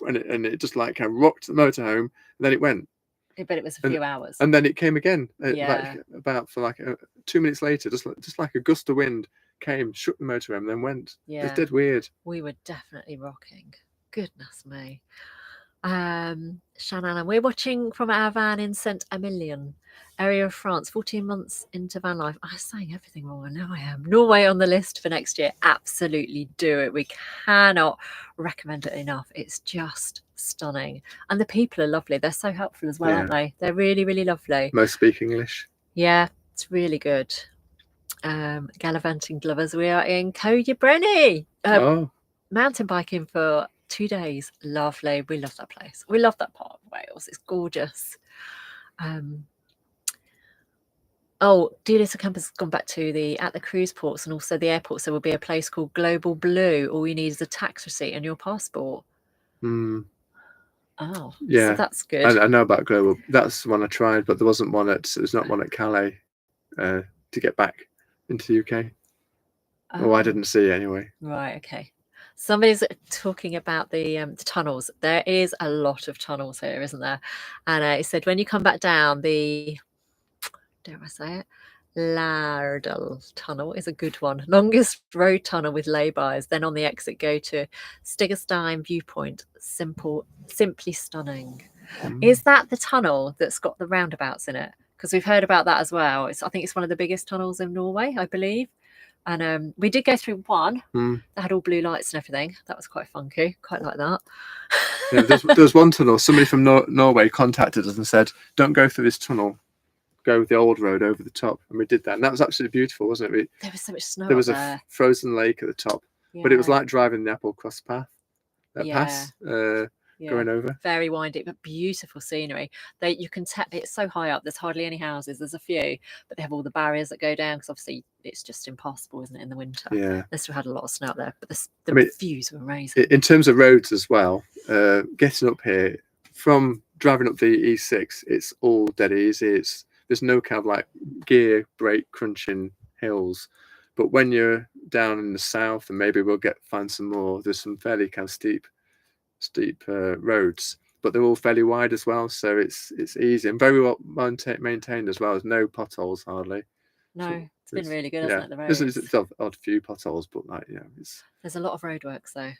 and it just like kind of rocked the motorhome, and then it went. But it was a few hours. And then it came again, Yeah. like about for like 2 minutes later, just like a gust of wind came, shook the motorhome, and then went. Yeah. It's dead weird. We were definitely rocking. Goodness me. Shannon, we're watching from our van in Saint-Emilion, area of France, 14 months into van life. I was saying everything wrong, and now I am. Norway on the list for next year. Absolutely do it. We cannot recommend it enough. It's just stunning. And the people are lovely. They're so helpful as well, Yeah. aren't they? They're really, really lovely. Most speak English. Yeah, it's really good. Gallivanting lovers, we are in Coyabrenny. Mountain biking for 2 days. Lovely. We love that place. We love that part of Wales. It's gorgeous. Dealers Campus has gone back to at the cruise ports and also the airports. There will be a place called Global Blue. All you need is a tax receipt and your passport. Oh, yeah, so that's good. I know about Global. That's the one I tried, but there's not one at Calais to get back into the UK. Oh, I didn't see it anyway. Right, okay. Somebody's talking about the tunnels. There is a lot of tunnels here, isn't there? And it said when you come back down, dare I say it, Lardal Tunnel is a good one. Longest road tunnel with lay-bys. Then on the exit, go to Stiggerstein Viewpoint. Simply stunning. Is that the tunnel that's got the roundabouts in it? Because we've heard about that as well. I think it's one of the biggest tunnels in Norway, I believe. And we did go through one that had all blue lights and everything. That was quite funky. Quite like that. Yeah, there's one tunnel. Somebody from Norway contacted us and said, "Don't go through this tunnel. Go the old road over the top." And we did that, and that was absolutely beautiful, wasn't it? There was so much snow. There was a frozen lake at the top, but it was like driving the Apple Cross path. Pass. Going over. Very windy, but beautiful scenery. You can tell it's so high up. There's hardly any houses. There's a few, but they have all the barriers that go down because obviously it's just impossible, isn't it, in the winter? Yeah. They still had a lot of snow up there, but the views were amazing. In terms of roads as well, getting up here from driving up the E6, it's all dead easy. There's no kind of like gear brake crunching hills, but when you're down in the south, and maybe we'll find some more, there's some fairly kind of steep roads, but they're all fairly wide as well, so it's easy and very well maintained as well. There's no potholes hardly. No, it's been really good, hasn't it? The roads. There's an odd few potholes, but there's a lot of roadworks though,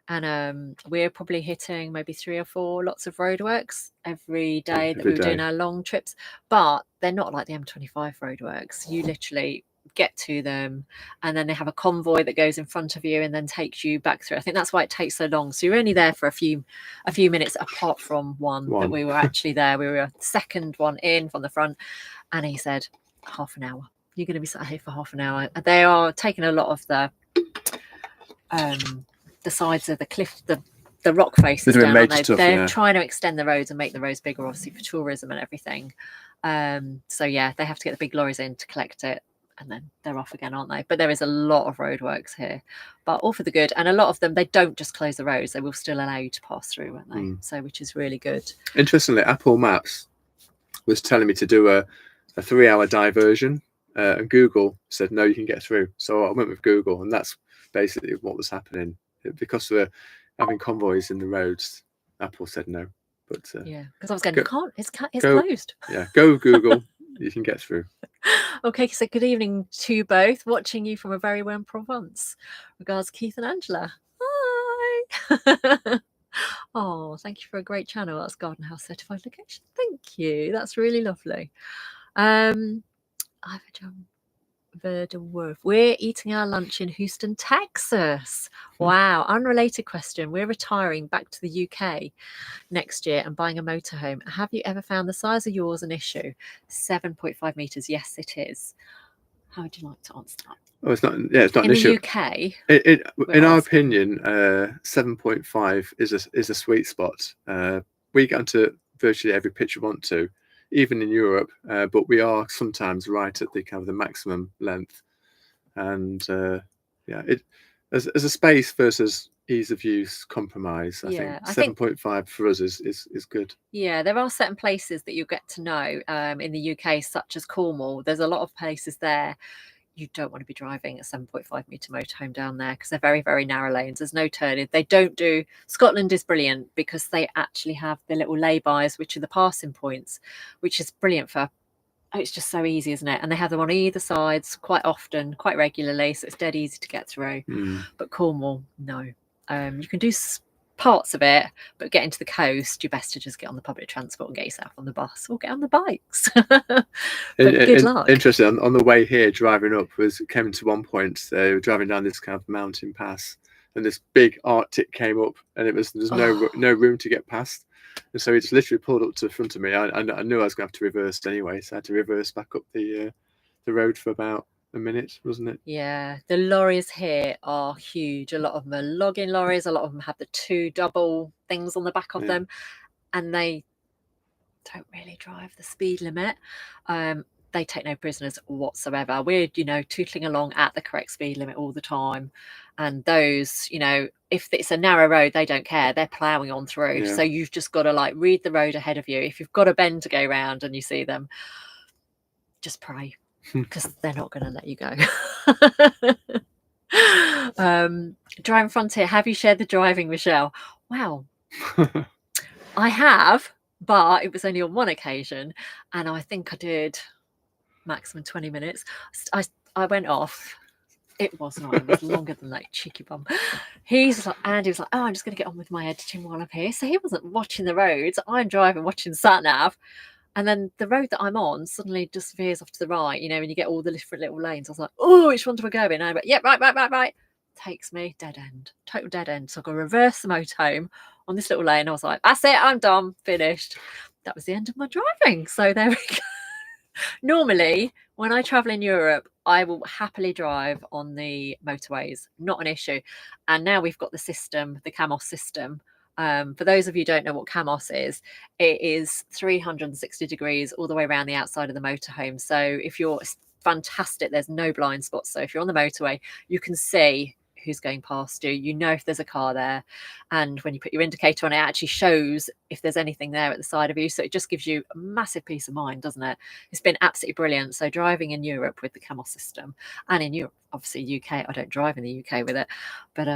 and we're probably hitting maybe 3 or 4 lots of roadworks every day that we're doing our long trips, but they're not like the M25 roadworks. You literally get to them and then they have a convoy that goes in front of you and then takes you back through. I think that's why it takes so long. So you're only there for a few minutes, apart from one that we were actually there. We were a second one in from the front, and he said half an hour. You're going to be sat here for half an hour. They are taking a lot of the sides of the cliff, the rock faces down, aren't they? They're trying to extend the roads and make the roads bigger, obviously for tourism and everything. So yeah, they have to get the big lorries in to collect it, and then they're off again, aren't they? But there is a lot of roadworks here, but all for the good. And a lot of them, they don't just close the roads; they will still allow you to pass through, won't they? So, which is really good. Interestingly, Apple Maps was telling me to do a 3-hour diversion, and Google said no, you can get through. So I went with Google, and that's basically what was happening. Because we're having convoys in the roads, Apple said no. But yeah, because I was going, it's closed. Yeah, go Google. You can get through. Okay, so good evening to you both. Watching you from a very warm Provence. Regards, Keith and Angela. Hi. Oh, thank you for a great channel. That's Garden House certified location. Thank you. That's really lovely. We're eating our lunch in Houston, Texas. Wow. Unrelated question. We're retiring back to the UK next year and buying a motorhome. Have you ever found the size of yours an issue? 7.5 meters. Yes, it is. How would you like to answer that? Oh, it's not. Yeah, it's not in an the issue. UK. In our opinion, 7.5 is a sweet spot. We get onto virtually every pitch we want to, even in Europe. But we are sometimes right at the kind of the maximum length, and yeah, as a space versus ease of use compromise, I think 7.5 for us is good. Yeah, there are certain places that you get to know in the UK, such as Cornwall. There's a lot of places there. You don't want to be driving a 7.5 metre motorhome down there because they're very, very narrow lanes. There's no turning. They don't do... Scotland is brilliant because they actually have the little lay-bys, which are the passing points, which is brilliant for... Oh, it's just so easy, isn't it? And they have them on either sides quite often, quite regularly, so it's dead easy to get through. But Cornwall, no. You can do parts of it, but getting to the coast, you're best to just get on the public transport and get yourself on the bus or get on the bikes. But good luck. Interesting. On the way here, driving up, came to one point. They were driving down this kind of mountain pass, and this big Arctic came up, and there's no room to get past. And so he just literally pulled up to the front of me. I knew I was going to have to reverse anyway, so I had to reverse back up the road for about a minute, wasn't it? Yeah, the lorries here are huge. A lot of them are logging lorries. A lot of them have the 2 double things on the back of them, and they don't really drive the speed limit. They take no prisoners whatsoever. We're, tootling along at the correct speed limit all the time. And those, if it's a narrow road, they don't care. They're ploughing on through. Yeah. So you've just got to read the road ahead of you. If you've got a bend to go round and you see them, just pray, because they're not going to let you go. Driving Frontier, have you shared the driving, Michelle? Wow. I have, but it was only on one occasion, and I think I did maximum 20 minutes. I went off. It was not. It was longer than that, cheeky bum. Andy was like, oh, I'm just going to get on with my editing while I'm here. So he wasn't watching the roads. I'm driving, watching sat-nav. And then the road that I'm on suddenly just veers off to the right, and you get all the different little lanes. I was like, oh, which one do I go in? And I went, yeah, right. Takes me dead end, total dead end. So I've got to reverse the motorhome on this little lane. I was like, that's it, I'm done, finished. That was the end of my driving. So there we go. Normally, when I travel in Europe, I will happily drive on the motorways, not an issue. And now we've got the system, the Camos system. For those of you who don't know what Camos is, it is 360 degrees all the way around the outside of the motorhome. So if you're fantastic, there's no blind spots. So if you're on the motorway, you can see who's going past you, if there's a car there, and when you put your indicator on, it actually shows if there's anything there at the side of you. So it just gives you a massive peace of mind, doesn't it? It's been absolutely brilliant. So driving in Europe with the Camos system, and in Europe, obviously UK, I don't drive in the UK with it, but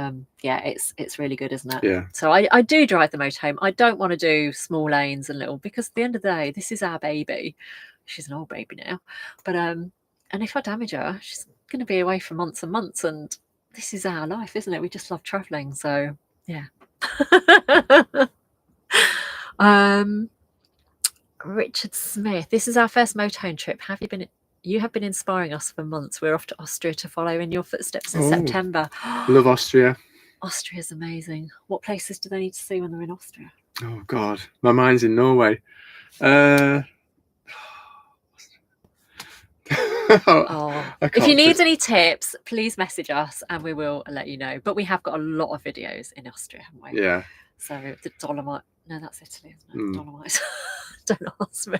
yeah, it's really good, isn't it? Yeah. So I do drive the motorhome. I don't want to do small lanes and little, because at the end of the day, this is our baby. She's an old baby now, but and if I damage her, she's going to be away for months and months, and this is our life, isn't it? We just love traveling. So yeah. Richard Smith, this is our first motorhome trip. You have been inspiring us for months. We're off to Austria to follow in your footsteps in September. Love Austria. Austria's amazing. What places do they need to see when they're in Austria? Oh God, my mind's in Norway. If you need any tips, please message us and we will let you know. But we have got a lot of videos in Austria, haven't we? Yeah. So the Dolomite, no, that's Italy, isn't it? Dolomites. Don't ask me.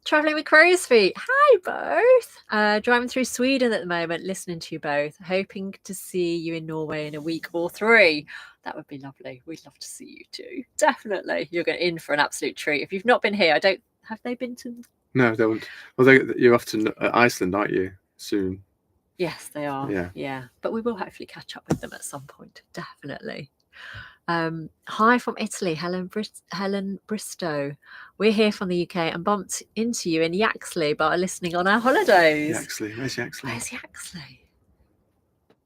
Traveling with crow's feet. Hi both. Driving through Sweden at the moment, listening to you both. Hoping to see you in Norway in a week or 3. That would be lovely. We'd love to see you too. Definitely. You're going in for an absolute treat. If you've not been here, have they been to? No, they won't. Well, you're off to Iceland, aren't you, soon? Yes, they are. Yeah. But we will hopefully catch up with them at some point. Definitely. Hi from Italy, Helen Bristow. We're here from the UK and bumped into you in Yaxley, but are listening on our holidays. Yaxley, where's Yaxley? Where's Yaxley?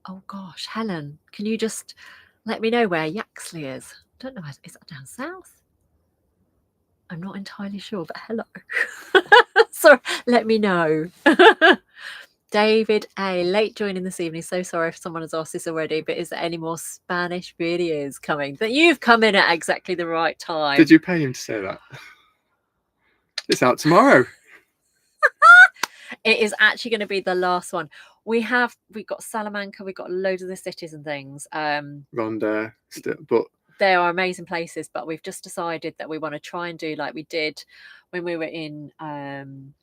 Oh gosh, Helen, can you just let me know where Yaxley is? I don't know. Is that down south? I'm not entirely sure, but hello. Sorry, let me know. David A, late joining this evening. So sorry if someone has asked this already, but is there any more Spanish videos coming? That you've come in at exactly the right time. Did you pay him to say that? It's out tomorrow. It is actually going to be the last one. We've got Salamanca, we've got loads of the cities and things. Ronda, but they are amazing places, but we've just decided that we want to try and do like we did when we were in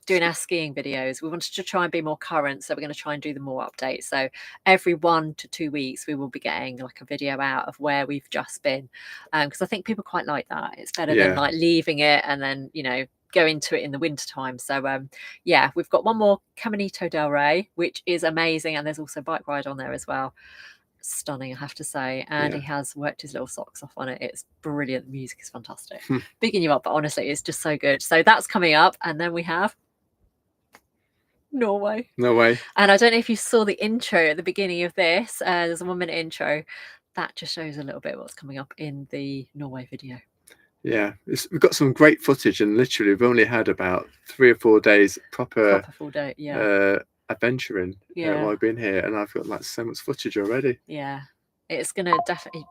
doing our skiing videos. We wanted to try and be more current, so we're going to try and do the more updates. So every 1 to 2 weeks we will be getting like a video out of where we've just been, because I think people quite like that. It's better than like leaving it and then, you know, go into it in the winter time. So yeah, we've got one more, Caminito del Rey, which is amazing, and there's also bike ride on there as well. Stunning, I have to say. And he has worked his little socks off on it. It's brilliant. The music is fantastic. Bigging you up, but honestly it's just so good. So that's coming up. And then we have Norway. And I don't know if you saw the intro at the beginning of this. There's a 1-minute intro that just shows a little bit what's coming up in the Norway video. Yeah, we've got some great footage, and literally we've only had about 3 or 4 days proper full day, adventuring while I've been here, and I've got like so much footage already. Yeah, it's gonna definitely,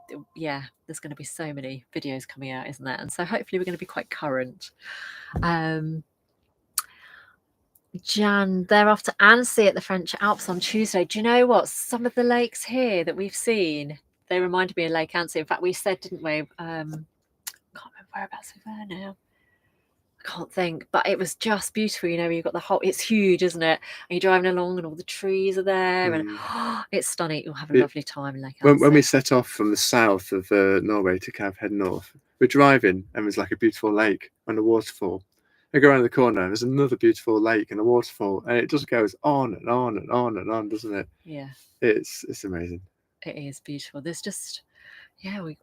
there's gonna be so many videos coming out, isn't there? And so hopefully we're going to be quite current. Jan, they're off to Annecy at the French Alps on Tuesday. Do you know what? Some of the lakes here that we've seen, they reminded me of Lake Annecy. In fact, we said, didn't we? I can't remember whereabouts we were now. I can't think, but it was just beautiful. You know, you've got the whole, it's huge, isn't it? And you're driving along and all the trees are there, and it's stunning. You'll have a lovely time in Lake Annecy. When we set off from the south of Norway to kind of head north, we're driving and there's like a beautiful lake and a waterfall. I go around the corner and there's another beautiful lake and a waterfall, and it just goes on and on and on and on, doesn't it? Yeah, it's amazing. It is beautiful. There's just, we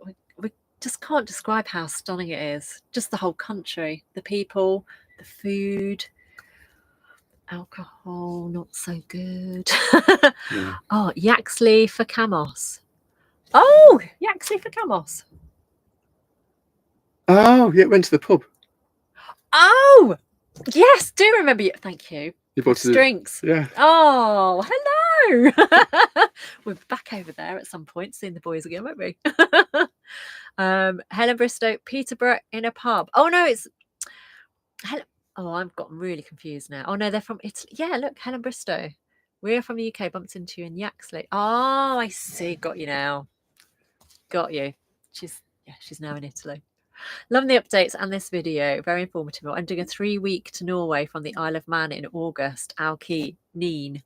just can't describe how stunning it is. Just the whole country, the people, the food. Alcohol, not so good. Oh, Yaxley for Camos. Oh, Yaxley for Camos. Oh, yeah, went to the pub. Oh, yes, do remember you. Thank you. You bought drinks. Yeah. Oh, hello. We're back over there at some point, seeing the boys again, won't we? Helen Bristow, Peterborough in a pub. Oh no, it's Helen. Oh, I've gotten really confused now. Oh no, they're from Italy. Yeah, look, Helen Bristow. We're from the UK. Bumped into you in Yaxley. Oh, I see. Got you now. Got you. She's now in Italy. Loving the updates and this video. Very informative. I'm doing a 3-week to Norway from the Isle of Man in August. Neen.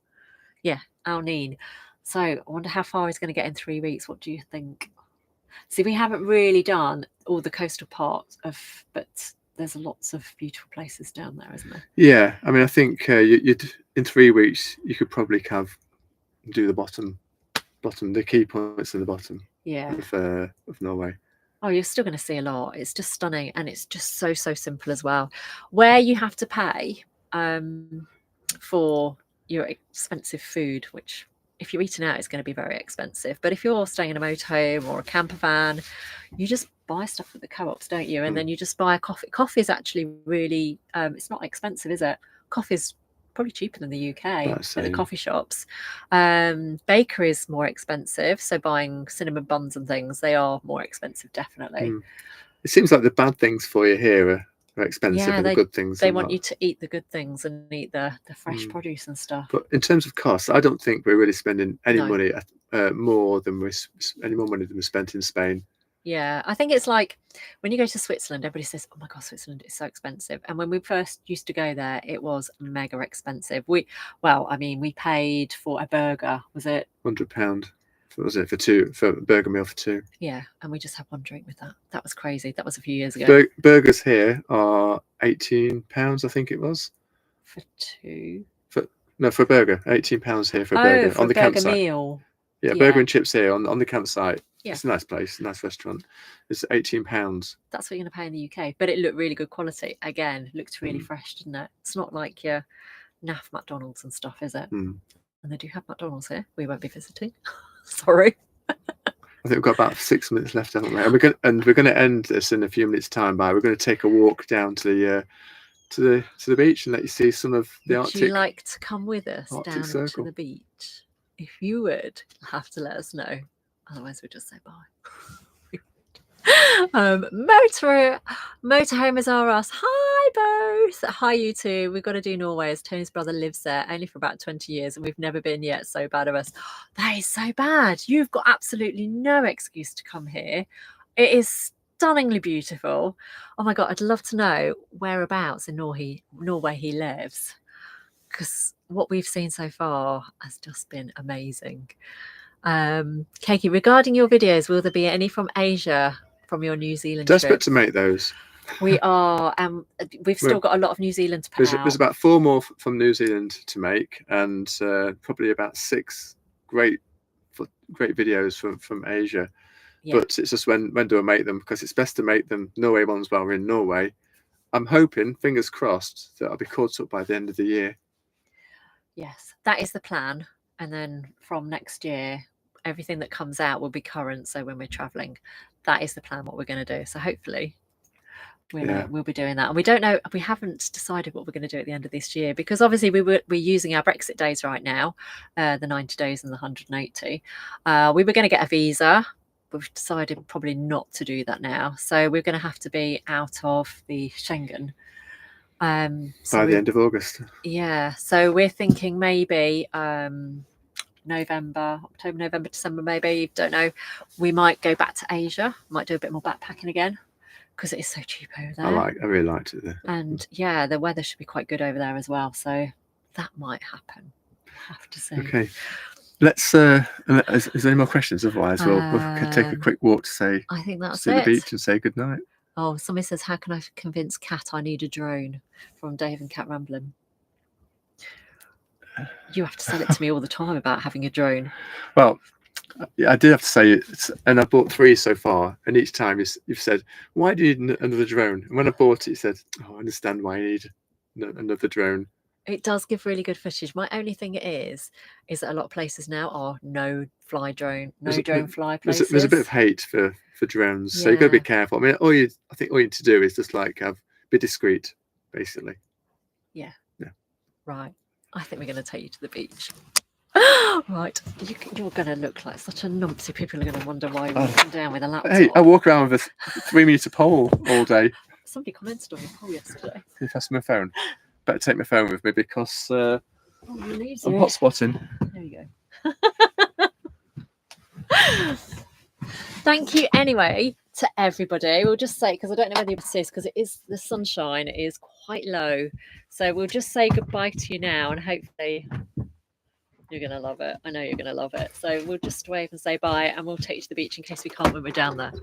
Yeah, Neen. So I wonder how far he's going to get in 3 weeks. What do you think? See, we haven't really done all the coastal parts but there's lots of beautiful places down there, isn't there? Yeah, I mean, I think you'd in 3 weeks you could probably kind of do the bottom, the key points in the bottom. Yeah. Of Norway. Oh, you're still going to see a lot. It's just stunning, and it's just so simple as well. Where you have to pay for your expensive food, which if you're eating out, it's going to be very expensive. But if you're staying in a motorhome or a camper van, you just buy stuff at the co-ops, don't you? And then you just buy a coffee. Coffee is actually really, it's not expensive, is it? Coffee's probably cheaper than the UK at the coffee shops. Bakery is more expensive. So buying cinnamon buns and things, they are more expensive, definitely. It seems like the bad things for you here are expensive, and the good things. They want you to eat the good things and eat the fresh produce and stuff. But in terms of costs, I don't think we're really spending any money more than we're spent in Spain. Yeah, I think it's like when you go to Switzerland, everybody says, "Oh my God, Switzerland is so expensive." And when we first used to go there, it was mega expensive. We paid for a burger. Was it £100? Was it for a burger meal for 2? Yeah, and we just had 1 drink with that. That was crazy. That was a few years ago. Burgers here are £18, I think it was. For 2? For a burger. £18 here for a burger for on the burger campsite. Meal. Yeah, burger and chips here on the campsite. Yeah. It's a nice place, a nice restaurant. It's £18. That's what you're going to pay in the UK, but it looked really good quality. Again, looked really fresh, didn't it? It's not like your naff McDonald's and stuff, is it? And they do have McDonald's here. We won't be visiting. Sorry. I think we've got about 6 minutes left, haven't we? And we're going to end this in a few minutes' time. We're going to take a walk down to the beach and let you see some of the Arctic. Would you like to come with us down to the beach? If you would, have to let us know. Otherwise, we'll just say bye. Motorhomers are us. Hi both. Hi you two. We've got to do Norway as Tony's brother lives there only for about 20 years and we've never been yet. So bad of us. That is so bad. You've got absolutely no excuse to come here. It is stunningly beautiful. Oh my god, I'd love to know whereabouts in Norway he lives, because what we've seen so far has just been amazing. Keiki, regarding your videos, will there be any from Asia from your New Zealand Desperate trip? to make those. We are, we've still got a lot of New Zealand to put out. There's about 4 more from New Zealand to make, and probably about 6 great videos from Asia. Yeah. But it's just when do I make them, because it's best to make them Norway ones while we're in Norway. I'm hoping, fingers crossed, that I'll be caught up by the end of the year. Yes, that is the plan. And then from next year, everything that comes out will be current. So when we're traveling, that is the plan, what we're going to do. So hopefully we'll be doing that. And we don't know, we haven't decided what we're going to do at the end of this year, because obviously we're using our Brexit days right now, the 90 days and the 180. We were going to get a visa. We've decided probably not to do that now. So we're going to have to be out of the Schengen. By the end of August. Yeah. So we're thinking maybe October, November, December, maybe. Don't know. We might go back to Asia. Might do a bit more backpacking again, because it is so cheap over there. I really liked it there. And yeah, the weather should be quite good over there as well. So that might happen. Have to see. Okay. Let's. Is there any more questions? Otherwise, we'll take a quick walk to say. I think that's see it. The beach and say good night. Oh, somebody says, how can I convince Kat I need a drone? From Dave and Kat Ramblin'. You have to sell it to me all the time about having a drone. Well, I did have to say it, and I bought 3 so far, and each time you've said, why do you need another drone? And when I bought it, you said, oh, I understand why you need another drone. It does give really good footage. My only thing is that a lot of places now are no drone fly places. There's a bit of hate for drones, so you've got to be careful. I mean, I think all you need to do is just be discreet, basically. Yeah. Yeah. Right. I think we're going to take you to the beach. Right. You're going to look like such a numpty. People are going to wonder why you're walking down with a laptop. Hey, I walk around with a 3-meter pole all day. Somebody commented on your poll yesterday. If that's my phone. Better take my phone with me, because I'm hotspotting. There you go. Thank you anyway to everybody. We'll just say, because I don't know whether you see this, because it is the sunshine is quite low, so we'll just say goodbye to you now, and hopefully you're gonna love it. I know you're gonna love it. So we'll just wave and say bye, and we'll take you to the beach in case we can't when we're down there.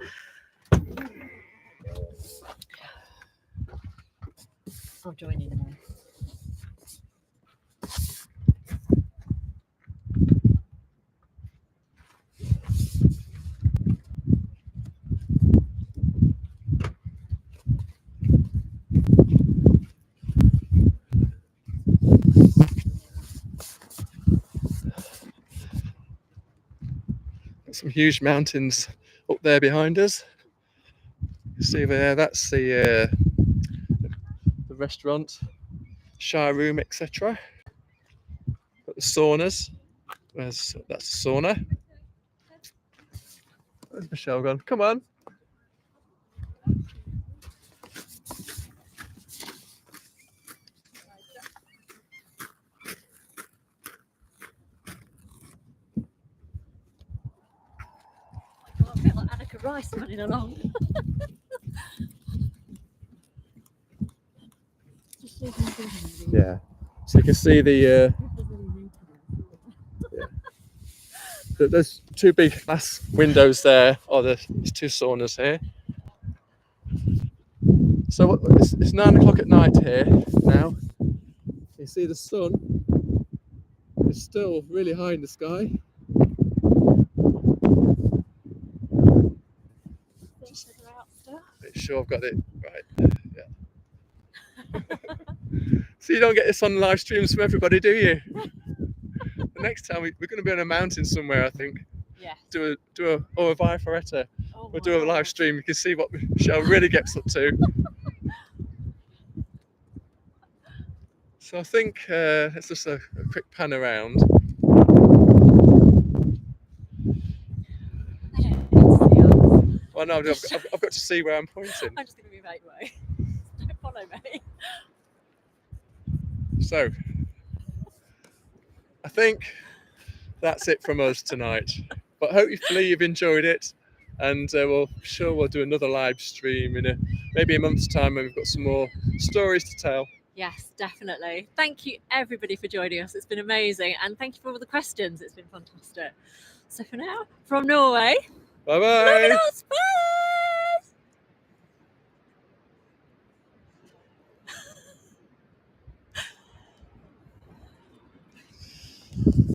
I'll join you now. Some huge mountains up there behind us. You see there, that's the restaurant, shower room, etc. Got the saunas. That's the sauna. Where's Michelle gone? Come on. I feel like Annika Rice running along. Yeah, so you can see there's 2 big glass windows there. There's 2 saunas here. So it's 9 o'clock at night here now. You see the sun is still really high in the sky. Make sure I've got it right. Yeah. So you don't get this on live streams from everybody, do you? The next time we're going to be on a mountain somewhere, I think. Yeah. Do a Vifaretta. We'll do a live stream. You can see what Michelle really gets up to. So I think it's just a quick pan around. Well, no, I've got to see where I'm pointing. I'm just going to move out your way. Don't follow me. So, I think that's it from us tonight. But hopefully you've enjoyed it, and we'll do another live stream in maybe a month's time when we've got some more stories to tell. Yes, definitely. Thank you everybody for joining us. It's been amazing, and thank you for all the questions. It's been fantastic. So for now, from Norway, Bye bye. bye.